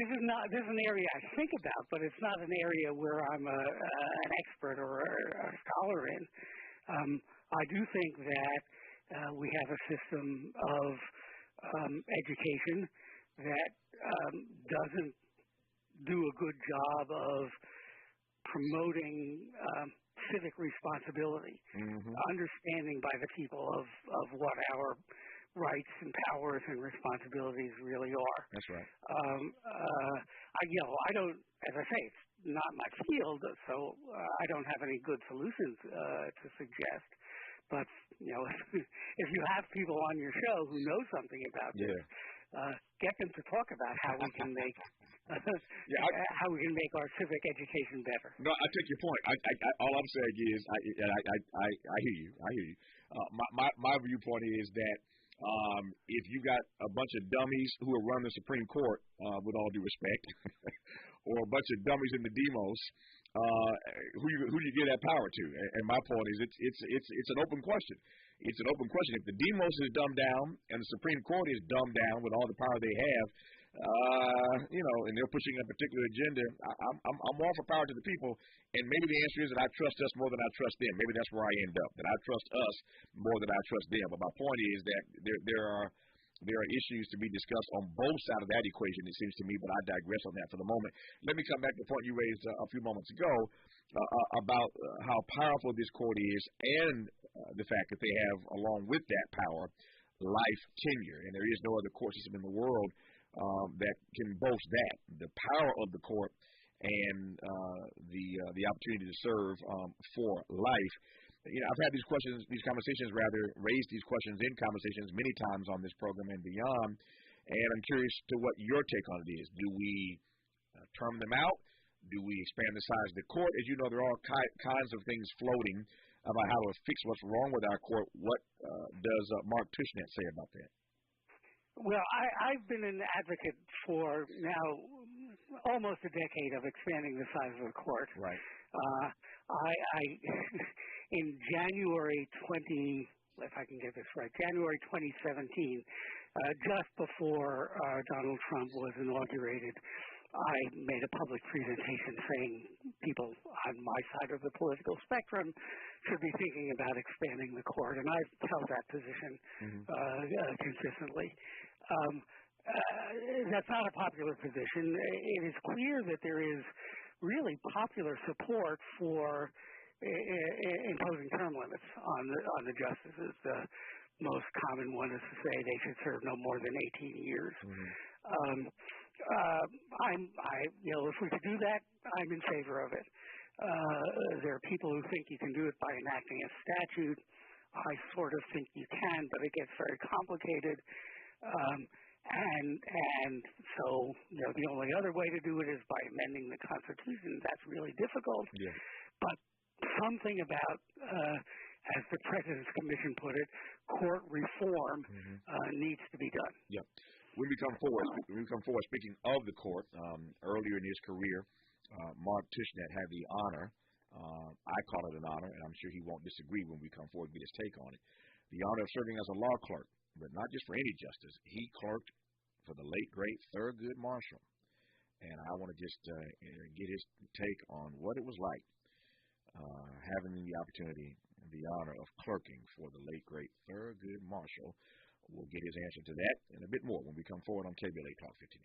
is an area I think about, but it's not an area where I'm an expert or a scholar in. I do think that we have a system of education that doesn't do a good job of promoting civic responsibility, understanding by the people of what our rights and powers and responsibilities really are. That's right. I don't, as I say, it's not my field, so I don't have any good solutions to suggest. But, if you have people on your show who know something about this, get them to talk about how we can make how we can make our civic education better. No, I take your point. All I'm saying is, I hear you. My viewpoint is that if you got a bunch of dummies who are running the Supreme Court, with all due respect, or a bunch of dummies in the demos, who do you give that power to? And my point is, it's an open question. It's an open question. If the demos is dumbed down and the Supreme Court is dumbed down with all the power they have, and they're pushing a particular agenda, I'm all for power to the people. And maybe the answer is that I trust us more than I trust them. Maybe that's where I end up, that I trust us more than I trust them. But my point is that there are issues to be discussed on both sides of that equation, it seems to me, but I digress on that for the moment. Let me come back to the point you raised a few moments ago about how powerful this court is and the fact that they have, along with that power, life tenure. And there is no other court system in the world that can boast that, the power of the court and the opportunity to serve for life. I've had these conversations, raised these questions in conversations many times on this program and beyond, and I'm curious to what your take on it is. Do we term them out? Do we expand the size of the court? As you know, there are all kinds of things floating about how to fix what's wrong with our court. What does Mark Tushnet say about that? Well, I've been an advocate for now almost a decade of expanding the size of the court. Right. I in January 2017, just before Donald Trump was inaugurated, I made a public presentation saying people on my side of the political spectrum should be thinking about expanding the court, and I've held that position consistently. That's not a popular position. It is clear that there is really popular support for imposing term limits on the justices. The most common one is to say they should serve no more than 18 years. If we could do that, I'm in favor of it. There are people who think you can do it by enacting a statute. I sort of think you can, but it gets very complicated. And so, the only other way to do it is by amending the Constitution. That's really difficult. Yeah. But something about, as the President's Commission put it, court reform needs to be done. Yeah. When we come forward, speaking of the court, earlier in his career, Mark Tushnet had the honor, I call it an honor, and I'm sure he won't disagree when we come forward and get his take on it, the honor of serving as a law clerk, but not just for any justice. He clerked for the late, great Thurgood Marshall. And I want to just get his take on what it was like having the opportunity and the honor of clerking for the late, great Thurgood Marshall. We'll get his answer to that and a bit more when we come forward on KBLA Talk 1580.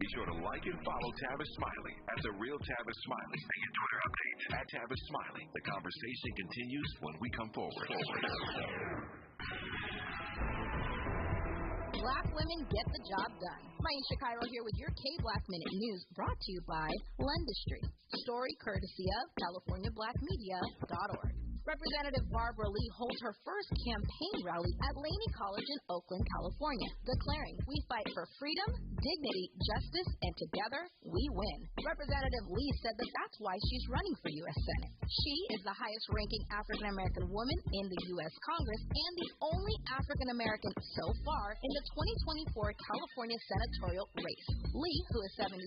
Be sure to like and follow Tavis Smiley at The Real Tavis Smiley and get Twitter updates at Tavis Smiley. The conversation continues when we come forward. Black women get the job done. Maisha Cairo here with your K-Black Minute News, brought to you by Lendistry. Story courtesy of CaliforniaBlackMedia.org. Representative Barbara Lee holds her first campaign rally at Laney College in Oakland, California, declaring, "We fight for freedom, dignity, justice, and together we win." Representative Lee said that that's why she's running for U.S. Senate. She is the highest-ranking African-American woman in the U.S. Congress and the only African-American so far in the 2024 California senatorial race. Lee, who is 76,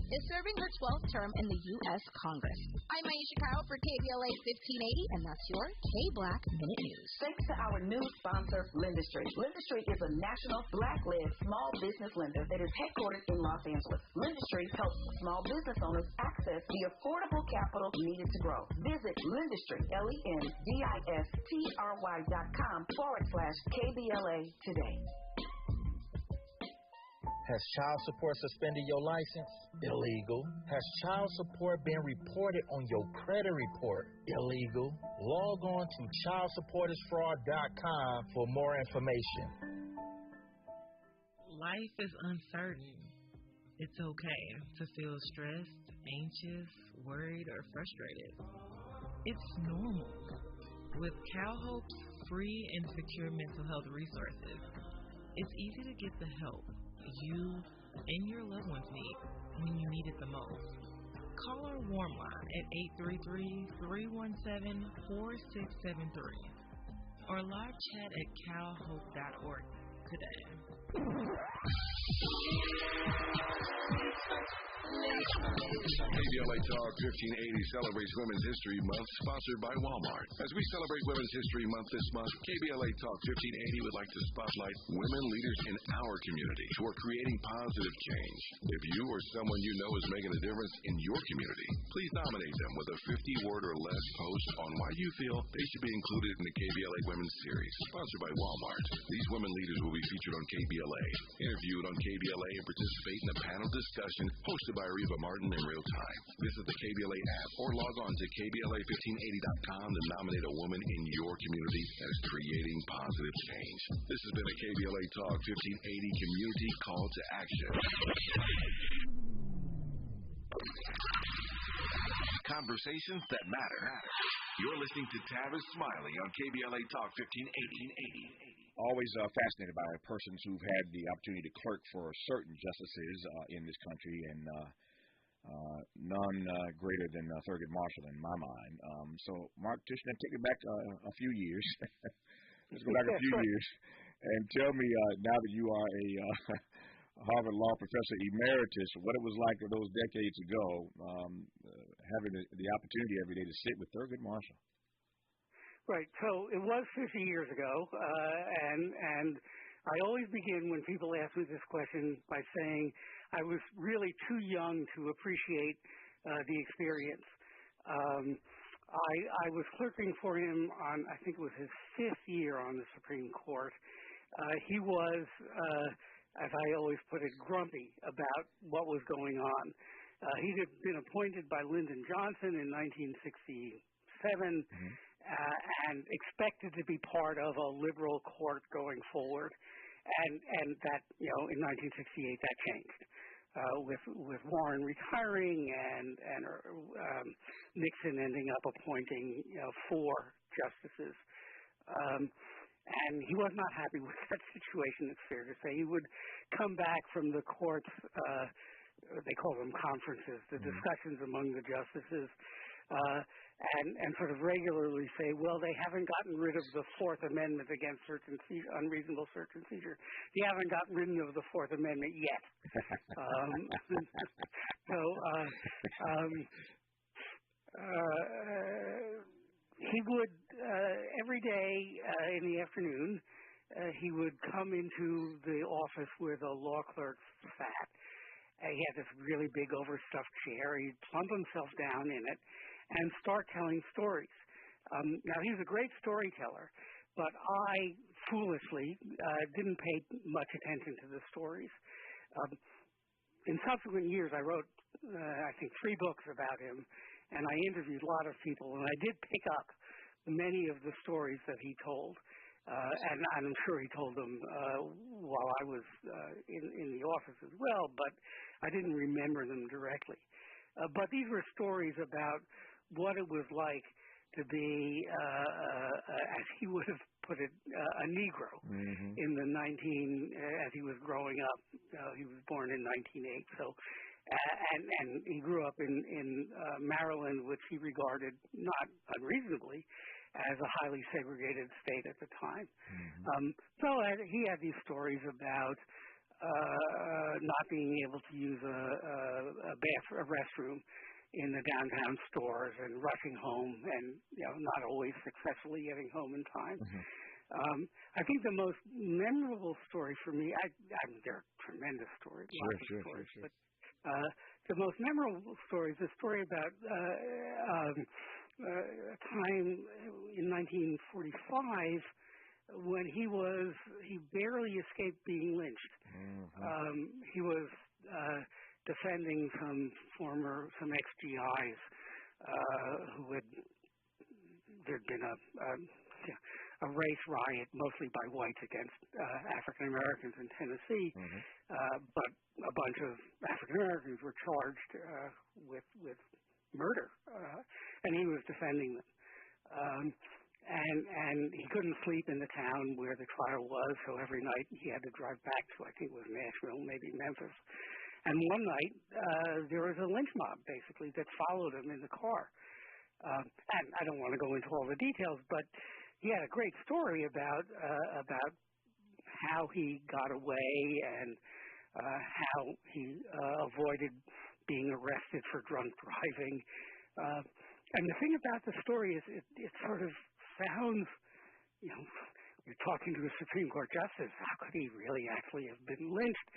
is serving her 12th term in the U.S. Congress. I'm Aisha Kyle for KBLA 1580, and that's your K-Black Minute News. Thanks to our new sponsor, Lendistry. Lendistry is a national black-led small business lender that is headquartered in Los Angeles. Lendistry helps small business owners access the affordable capital needed to grow. Visit Lendistry, LENDISTRY.com/KBLA today. Has child support suspended your license? Illegal. Has child support been reported on your credit report? Illegal. Log on to childsupportersfraud.com for more information. Life is uncertain. It's okay to feel stressed, anxious, worried, or frustrated. It's normal. With CalHope's free and secure mental health resources, it's easy to get the help you and your loved ones need when you need it the most. Call our warm line at 833-317-4673 or live chat at calhope.org today. KBLA Talk 1580 celebrates Women's History Month, sponsored by Walmart. As we celebrate Women's History Month this month, KBLA Talk 1580 would like to spotlight women leaders in our community who are creating positive change. If you or someone you know is making a difference in your community, please nominate them with a 50-word or less post on why you feel they should be included in the KBLA Women's Series, sponsored by Walmart. These women leaders will be featured on KBLA, interviewed on KBLA, and participate in a panel discussion hosted by Reva Martin in real time. Visit the KBLA app or log on to KBLA1580.com to nominate a woman in your community that is creating positive change. This has been a KBLA Talk 1580 community call to action. Conversations that matter. You're listening to Tavis Smiley on KBLA Talk 1580. Always fascinated by persons who've had the opportunity to clerk for certain justices in this country, and none greater than Thurgood Marshall in my mind. So, Mark Tishner, take me back a few years. Let's go back a few years and tell me, now that you are a Harvard Law professor emeritus, what it was like those decades ago, having the opportunity every day to sit with Thurgood Marshall. Right. So it was 50 years ago, and I always begin when people ask me this question by saying I was really too young to appreciate the experience. I was clerking for him on, I think it was his 5th year on the Supreme Court. He was, as I always put it, grumpy about what was going on. He had been appointed by Lyndon Johnson in 1967. Mm-hmm. And expected to be part of a liberal court going forward, and that, you know, in 1968 that changed with Warren retiring and Nixon ending up appointing 4 justices, and he was not happy with that situation. It's fair to say. He would come back from the courts, they call them conferences, the discussions among the justices. And sort of regularly say, well, they haven't gotten rid of the Fourth Amendment against unreasonable search and seizure. They haven't gotten rid of the Fourth Amendment yet. He would, every day in the afternoon, he would come into the office with a law clerk's hat. He had this really big overstuffed chair. He'd plump himself down in it and start telling stories. Now, he was a great storyteller, but I foolishly didn't pay much attention to the stories. In subsequent years, I wrote, I think, 3 books about him, and I interviewed a lot of people, and I did pick up many of the stories that he told. And I'm sure he told them while I was in the office as well, but I didn't remember them directly. But these were stories about what it was like to be, as he would have put it, a Negro in the as he was growing up. He was born in 1908, so and he grew up in Maryland, which he regarded not unreasonably as a highly segregated state at the time. So he had these stories about not being able to use a restroom in the downtown stores and rushing home and not always successfully getting home in time. I think the most memorable story for me, I mean, there are tremendous stories, stories, but the most memorable story is a story about a time in 1945 when he barely escaped being lynched. He was defending some ex-GIs there'd been a race riot, mostly by whites against African Americans in Tennessee, but a bunch of African Americans were charged with murder, and he was defending them. And he couldn't sleep in the town where the trial was, so every night he had to drive back to, I think it was Nashville, maybe Memphis. And one night there was a lynch mob, basically, that followed him in the car. And I don't want to go into all the details, but he had a great story about how he got away and how he avoided being arrested for drunk driving. And the thing about the story is it sort of sounds, you're talking to a Supreme Court justice. How could he really actually have been lynched?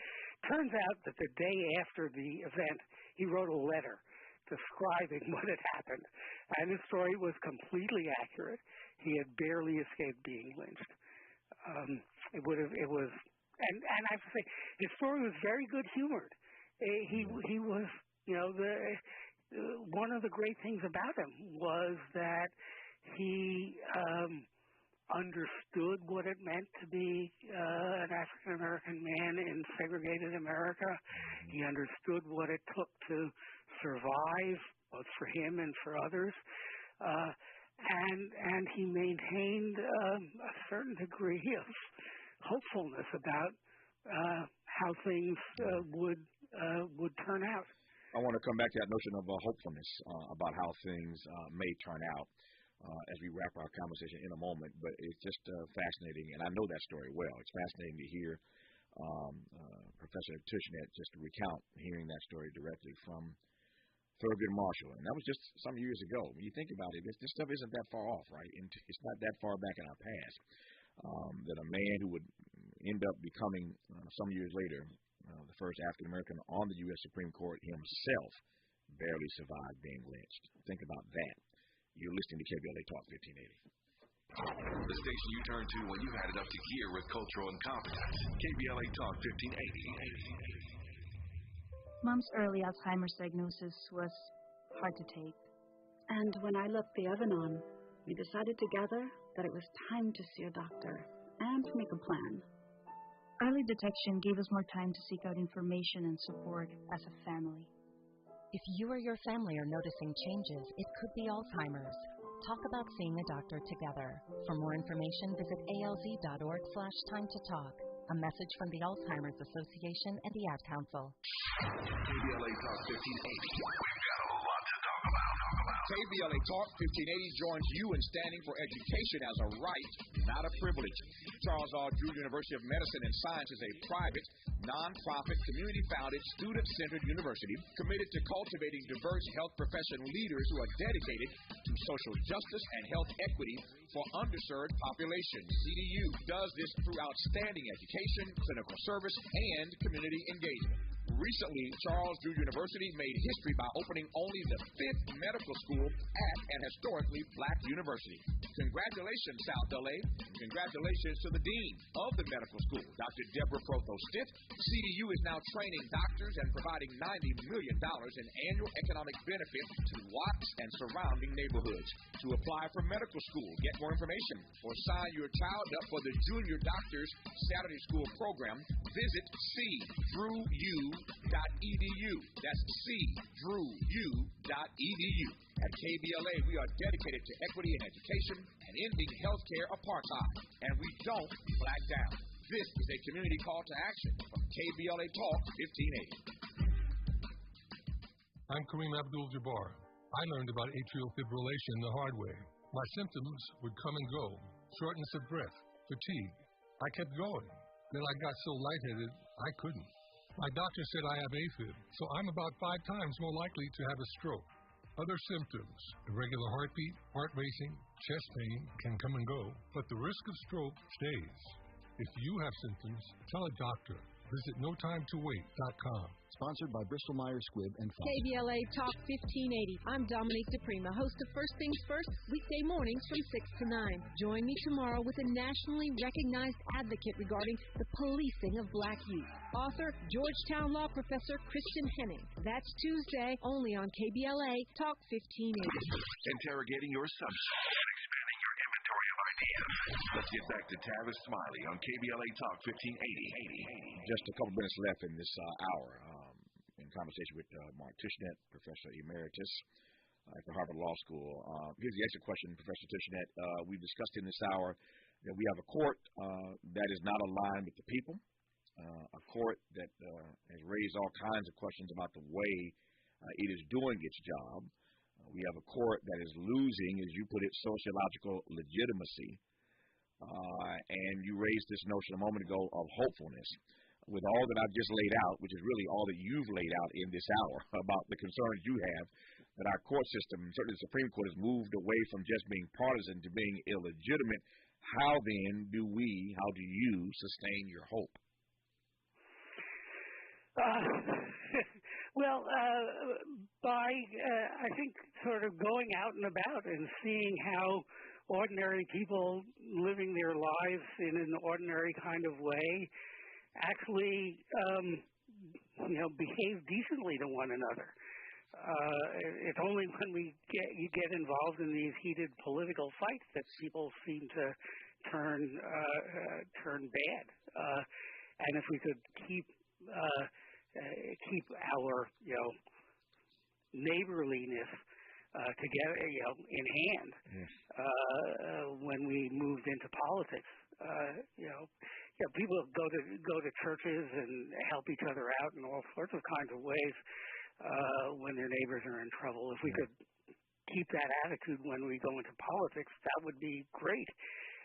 Turns out that the day after the event, he wrote a letter describing what had happened, and his story was completely accurate. He had barely escaped being lynched. And I have to say, his story was very good humored. He was, one of the great things about him was that he understood what it meant to be an African American man in segregated America. He understood what it took to survive, both for him and for others. And he maintained a certain degree of hopefulness about how things would turn out. I want to come back to that notion of hopefulness about how things may turn out as we wrap our conversation in a moment. But it's just fascinating, and I know that story well. It's fascinating to hear Professor Tushnet just recount hearing that story directly from Thurgood Marshall. And that was just some years ago. When you think about it, this stuff isn't that far off, right? And it's not that far back in our past that a man who would end up becoming, some years later, the first African American on the U.S. Supreme Court himself barely survived being lynched. Think about that. You're listening to KBLA Talk 1580. The station you turn to when you've had it up to gear with cultural incompetence. KBLA Talk 1580. Mom's early Alzheimer's diagnosis was hard to take. And when I left the oven on, we decided together that it was time to see a doctor and make a plan. Early detection gave us more time to seek out information and support as a family. If you or your family are noticing changes, it could be Alzheimer's. Talk about seeing a doctor together. For more information, visit alz.org/time-to-talk. A message from the Alzheimer's Association and the Ad Council. KBLA Talk 1580. We've got a lot to talk about. KBLA Talk 1580 joins you in standing for education as a right, not a privilege. Charles R. Drew University of Medicine and Science is a private, non-profit, community-founded, student-centered university committed to cultivating diverse health profession leaders who are dedicated to social justice and health equity for underserved populations. CDU does this through outstanding education, clinical service, and community engagement. Recently, Charles Drew University made history by opening only the 5th medical school at an historically black university. Congratulations, South LA. Congratulations to the dean of the medical school, Dr. Deborah Prothos-Stitt. CDU is now training doctors and providing $90 million in annual economic benefit to Watts and surrounding neighborhoods. To apply for medical school, get more information, or sign your child up for the Junior Doctors Saturday School program, visit cdrewu.edu. That's cdrewu.edu. At KBLA, we are dedicated to equity in education and ending healthcare apartheid, and we don't back down. This is a community call to action from KBLA Talk 1580. I'm Kareem Abdul-Jabbar. I learned about atrial fibrillation the hard way. My symptoms would come and go, shortness of breath, fatigue. I kept going. Then I got so lightheaded, I couldn't. My doctor said I have AFib, so I'm about 5 times more likely to have a stroke. Other symptoms, irregular heartbeat, heart racing, chest pain can come and go, but the risk of stroke stays. If you have symptoms, tell a doctor. Visit NoTimeToWait.com. Sponsored by Bristol Myers Squibb and Pfizer. KBLA Talk 1580. I'm Dominique DePrima, host of First Things First, weekday mornings from 6 to 9. Join me tomorrow with a nationally recognized advocate regarding the policing of black youth. Author, Georgetown Law Professor Christian Henning. That's Tuesday, only on KBLA Talk 1580. Interrogating your subject and expanding your inventory of ideas. Let's get back to Tavis Smiley on KBLA Talk 1580. Just a couple minutes left in this hour. In conversation with Mark Tushnet, Professor Emeritus at the Harvard Law School. Here's the extra question, Professor Tushnet. We've discussed in this hour that we have a court that is not aligned with the people, a court that has raised all kinds of questions about the way it is doing its job. We have a court that is losing, as you put it, sociological legitimacy. And you raised this notion a moment ago of hopefulness. With all that I've just laid out, which is really all that you've laid out in this hour about the concerns you have, that our court system, certainly the Supreme Court, has moved away from just being partisan to being illegitimate. How then do you sustain your hope? By, I think, sort of going out and about and seeing how ordinary people living their lives in an ordinary kind of way actually, behave decently to one another. It's only when you get involved in these heated political fights that people seem to turn bad. And if we could keep our neighborliness together, in hand, when we moved into politics. People go to churches and help each other out in all sorts of kinds of ways when their neighbors are in trouble. If we could keep that attitude when we go into politics, that would be great.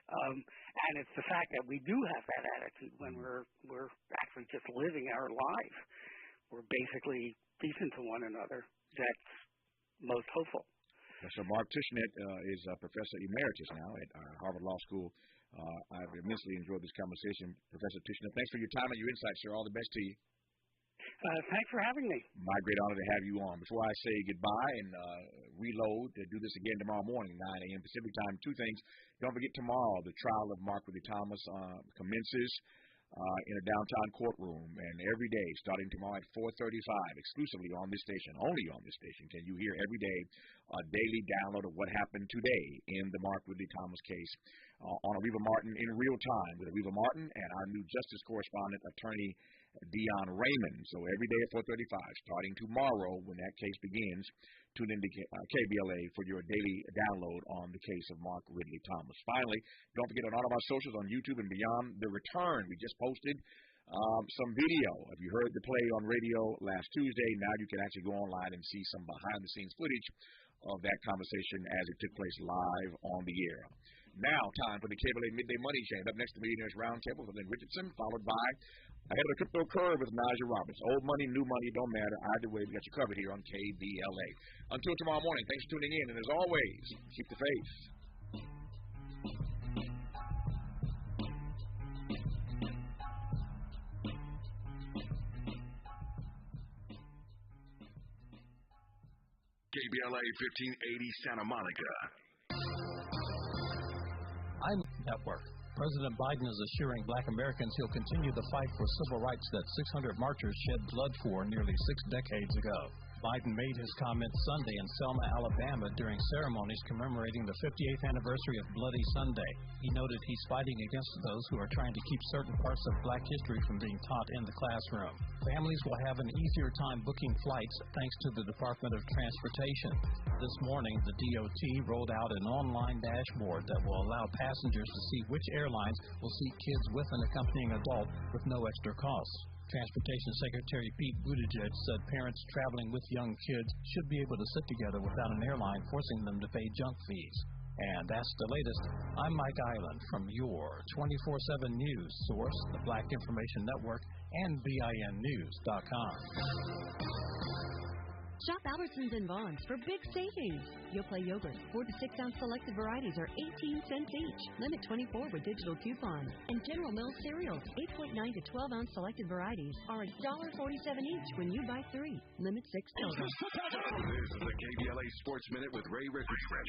And it's the fact that we do have that attitude when we're actually just living our lives. We're basically decent to one another. That's most hopeful. So Mark Tushnet is a professor emeritus now at Harvard Law School. I've immensely enjoyed this conversation. Professor Tushnet, thanks for your time and your insights, sir. All the best to you. Thanks for having me. My great honor to have you on. Before I say goodbye and reload to do this again tomorrow morning, 9 a.m. Pacific time, 2 things. Don't forget tomorrow, the trial of Mark Ridley Thomas commences in a downtown courtroom. And every day, starting tomorrow at 4:35, exclusively on this station, only on this station, can you hear every day a daily download of what happened today in the Mark Ridley Thomas case on Areva Martin in real time with Areva Martin and our new justice correspondent, attorney Dion Raymond. So every day at 4:35, starting tomorrow when that case begins, tune into KBLA for your daily download on the case of Mark Ridley Thomas. Finally, don't forget on all of our socials on YouTube and beyond, the return. We just posted some video. If you heard the play on radio last Tuesday, now you can actually go online and see some behind-the-scenes footage of that conversation as it took place live on the air. Now, time for the KBLA Midday Money Chain. Up next, the Millionaires Roundtable with Lynn Richardson, followed by Ahead of the Crypto Curve with Naja Roberts. Old money, new money, don't matter. Either way, we got you covered here on KBLA. Until tomorrow morning, thanks for tuning in. And as always, keep the faith. KBLA 1580 Santa Monica. I'm Network. President Biden is assuring black Americans he'll continue the fight for civil rights that 600 marchers shed blood for nearly 6 decades ago. Biden made his comments Sunday in Selma, Alabama during ceremonies commemorating the 58th anniversary of Bloody Sunday. He noted he's fighting against those who are trying to keep certain parts of black history from being taught in the classroom. Families will have an easier time booking flights thanks to the Department of Transportation. This morning, the DOT rolled out an online dashboard that will allow passengers to see which airlines will seat kids with an accompanying adult with no extra costs. Transportation Secretary Pete Buttigieg said parents traveling with young kids should be able to sit together without an airline forcing them to pay junk fees. And that's the latest. I'm Mike Island from your 24/7 news source, the Black Information Network, and BINnews.com. Shop Albertsons and Vons for big savings. Yoplait yogurt, 4 to 6 ounce selected varieties are 18 cents each. Limit 24 with digital coupon. And General Mills cereals, 8.9 to 12 ounce selected varieties are $1.47 each when you buy 3. Limit 6 children. This is the KBLA Sports Minute with Ray Richardson.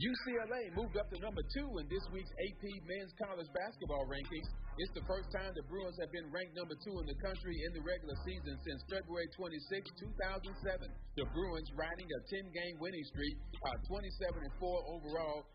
UCLA moved up to number 2 in this week's AP Men's College Basketball rankings. It's the first time the Bruins have been ranked number 2 in the country in the regular season since February 26, 2007. The Bruins, riding a 10-game winning streak, are 27-4 overall,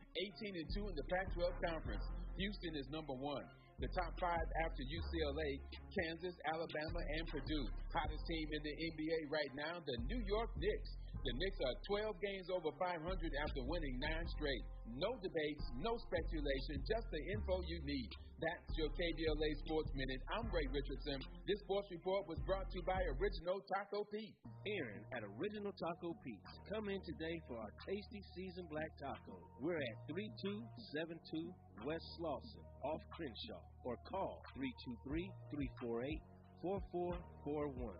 18-2 in the Pac-12 Conference. Houston is number 1. The top 5 after UCLA, Kansas, Alabama, and Purdue. Hottest team in the NBA right now, the New York Knicks. The Knicks are 12 games over 500 after winning 9 straight. No debates, no speculation, just the info you need. That's your KBLA Sports Minute. I'm Ray Richardson. This sports report was brought to you by Original Taco Pete. Aaron at Original Taco Pete's. Come in today for our tasty seasoned black taco. We're at 3272 West Slauson, off Crenshaw, or call 323-348-4441.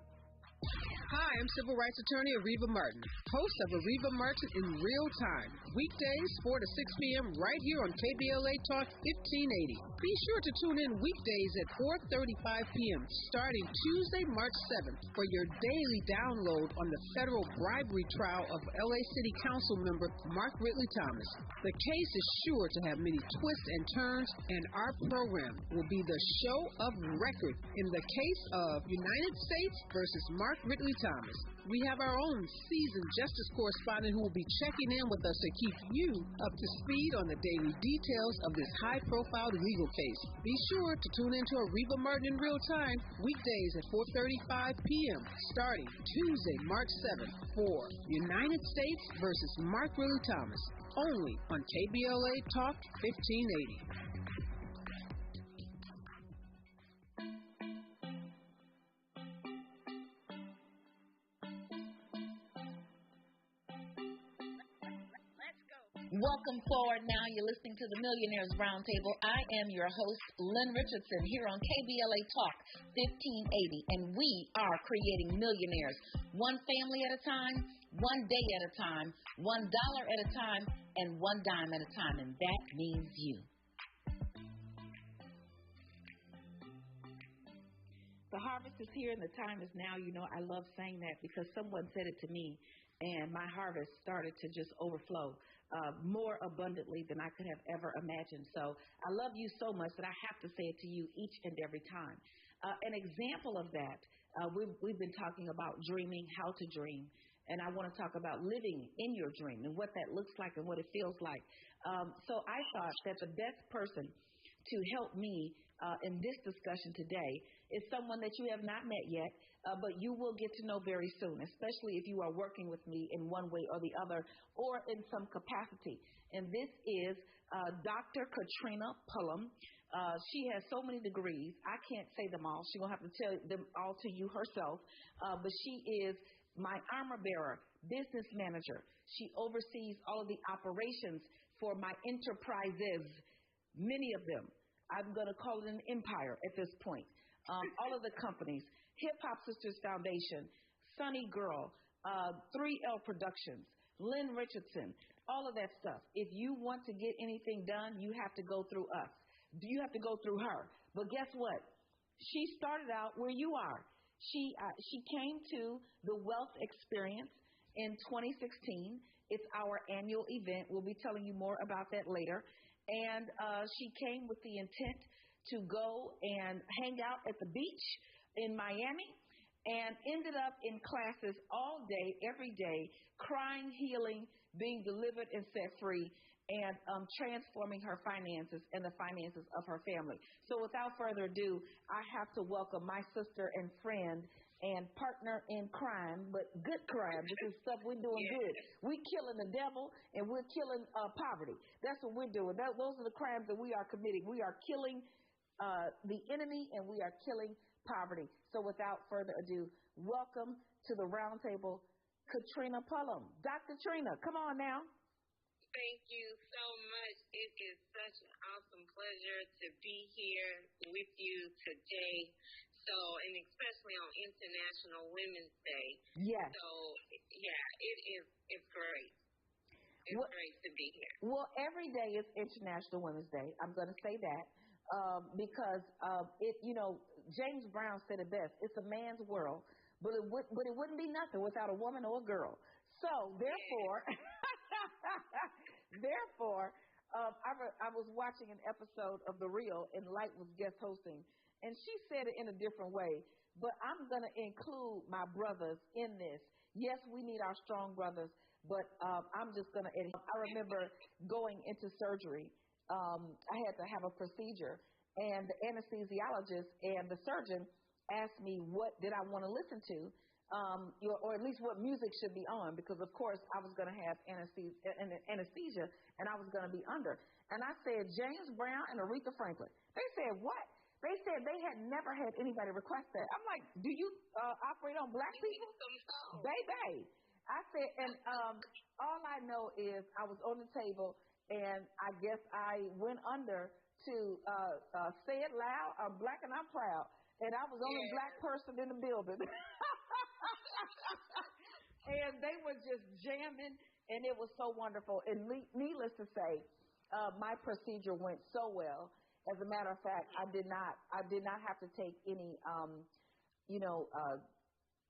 Hi, I'm civil rights attorney Areva Martin, host of Areva Martin in Real Time. Weekdays, 4 to 6 p.m. right here on KBLA Talk 1580. Be sure to tune in weekdays at 4:35 p.m. starting Tuesday, March 7th for your daily download on the federal bribery trial of LA City Council member Mark Ridley Thomas. The case is sure to have many twists and turns, and our program will be the show of record in the case of United States versus Mark Ridley Thomas. We have our own seasoned justice correspondent who will be checking in with us to keep you up to speed on the daily details of this high-profile legal case. Be sure to tune in to Areva Martin in Real Time, weekdays at 4:35 p.m., starting Tuesday, March 7th, for United States versus Mark Ridley Thomas, only on KBLA Talk 1580. Welcome forward now. You're listening to the Millionaires Roundtable. I am your host, Lynn Richardson, here on KBLA Talk 1580, and we are creating millionaires, one family at a time, one day at a time, $1 at a time, and one dime at a time, and that means you. The harvest is here and the time is now. You know, I love saying that because someone said it to me, and my harvest started to just overflow more abundantly than I could have ever imagined. So I love you so much that I have to say it to you each and every time. An example of that, we've been talking about dreaming, how to dream, and I want to talk about living in your dream and what that looks like and what it feels like. So I thought that the best person to help me in this discussion today is someone that you have not met yet, but you will get to know very soon, especially if you are working with me in one way or the other or in some capacity. And this is Dr. Katrina Pullum. She has so many degrees. I can't say them all. She's going to have to tell them all to you herself. But she is my armor bearer, business manager. She oversees all of the operations for my enterprises, many of them. I'm going to call it an empire at this point. All of the companies, Hip Hop Sisters Foundation, Sunny Girl, 3L Productions, Lynn Richardson, all of that stuff. If you want to get anything done, you have to go through us. You have to go through her. But guess what? She started out where you are. She came to the Wealth Experience in 2016. It's our annual event. We'll be telling you more about that later. And she came with the intent to go and hang out at the beach in Miami and ended up in classes all day, every day, crying, healing, being delivered and set free, and transforming her finances and the finances of her family. So without further ado, I have to welcome my sister and friend and partner in crime, but good crime. This is stuff we're doing good. We're killing the devil and we're killing poverty. That's what we're doing. Those are the crimes that we are committing. We are killing the enemy and we are killing poverty. So without further ado, welcome to the round table, Katrina Pullum. Dr. Trina, come on now. Thank you so much. It is such an awesome pleasure to be here with you today. So, and especially on International Women's Day. Yes. So, yeah, it's great. It's great to be here. Well, every day is International Women's Day. I'm going to say that because James Brown said it best. It's a man's world, but it wouldn't be nothing without a woman or a girl. So, therefore, I was watching an episode of The Real, and Light was guest hosting, and she said it in a different way, but I'm going to include my brothers in this. Yes, we need our strong brothers, but I'm just going to – I remember going into surgery. I had to have a procedure, and the anesthesiologist and the surgeon asked me what did I want to listen to, or at least what music should be on, because, of course, I was going to have anesthesia, and I was going to be under. And I said, James Brown and Aretha Franklin. They said, what? They said they had never had anybody request that. I'm like, do you operate on black people? Baby. I said, and all I know is I was on the table, and I guess I went under to say it loud, I'm black and I'm proud. And I was the only black person in the building. And they were just jamming, and it was so wonderful. And needless to say, my procedure went so well. As a matter of fact, I did not have to take any,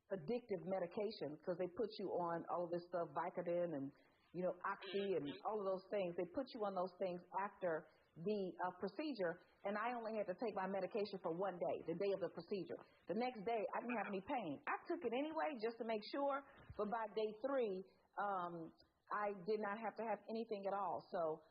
addictive medications, because they put you on all of this stuff, Vicodin and, Oxy and all of those things. They put you on those things after the procedure, and I only had to take my medication for one day, the day of the procedure. The next day, I didn't have any pain. I took it anyway just to make sure, but by day 3, I did not have to have anything at all. So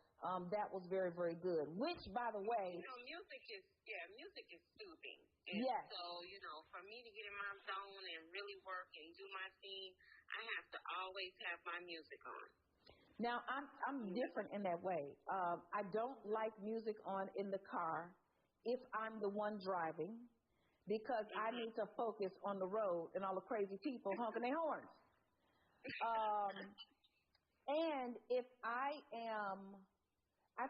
that was very, very good, which, by the way... music is soothing. And yes. So, for me to get in my zone and really work and do my thing, I have to always have my music on. Now, I'm different in that way. I don't like music on in the car if I'm the one driving, because I need to focus on the road and all the crazy people honking their horns. And if I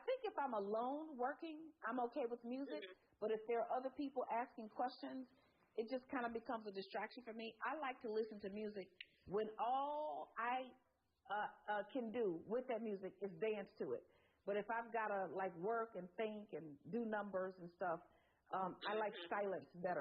think if I'm alone working, I'm okay with music. But if there are other people asking questions, it just kind of becomes a distraction for me. I like to listen to music when all I can do with that music is dance to it. But if I've got to work and think and do numbers and stuff, I like silence better.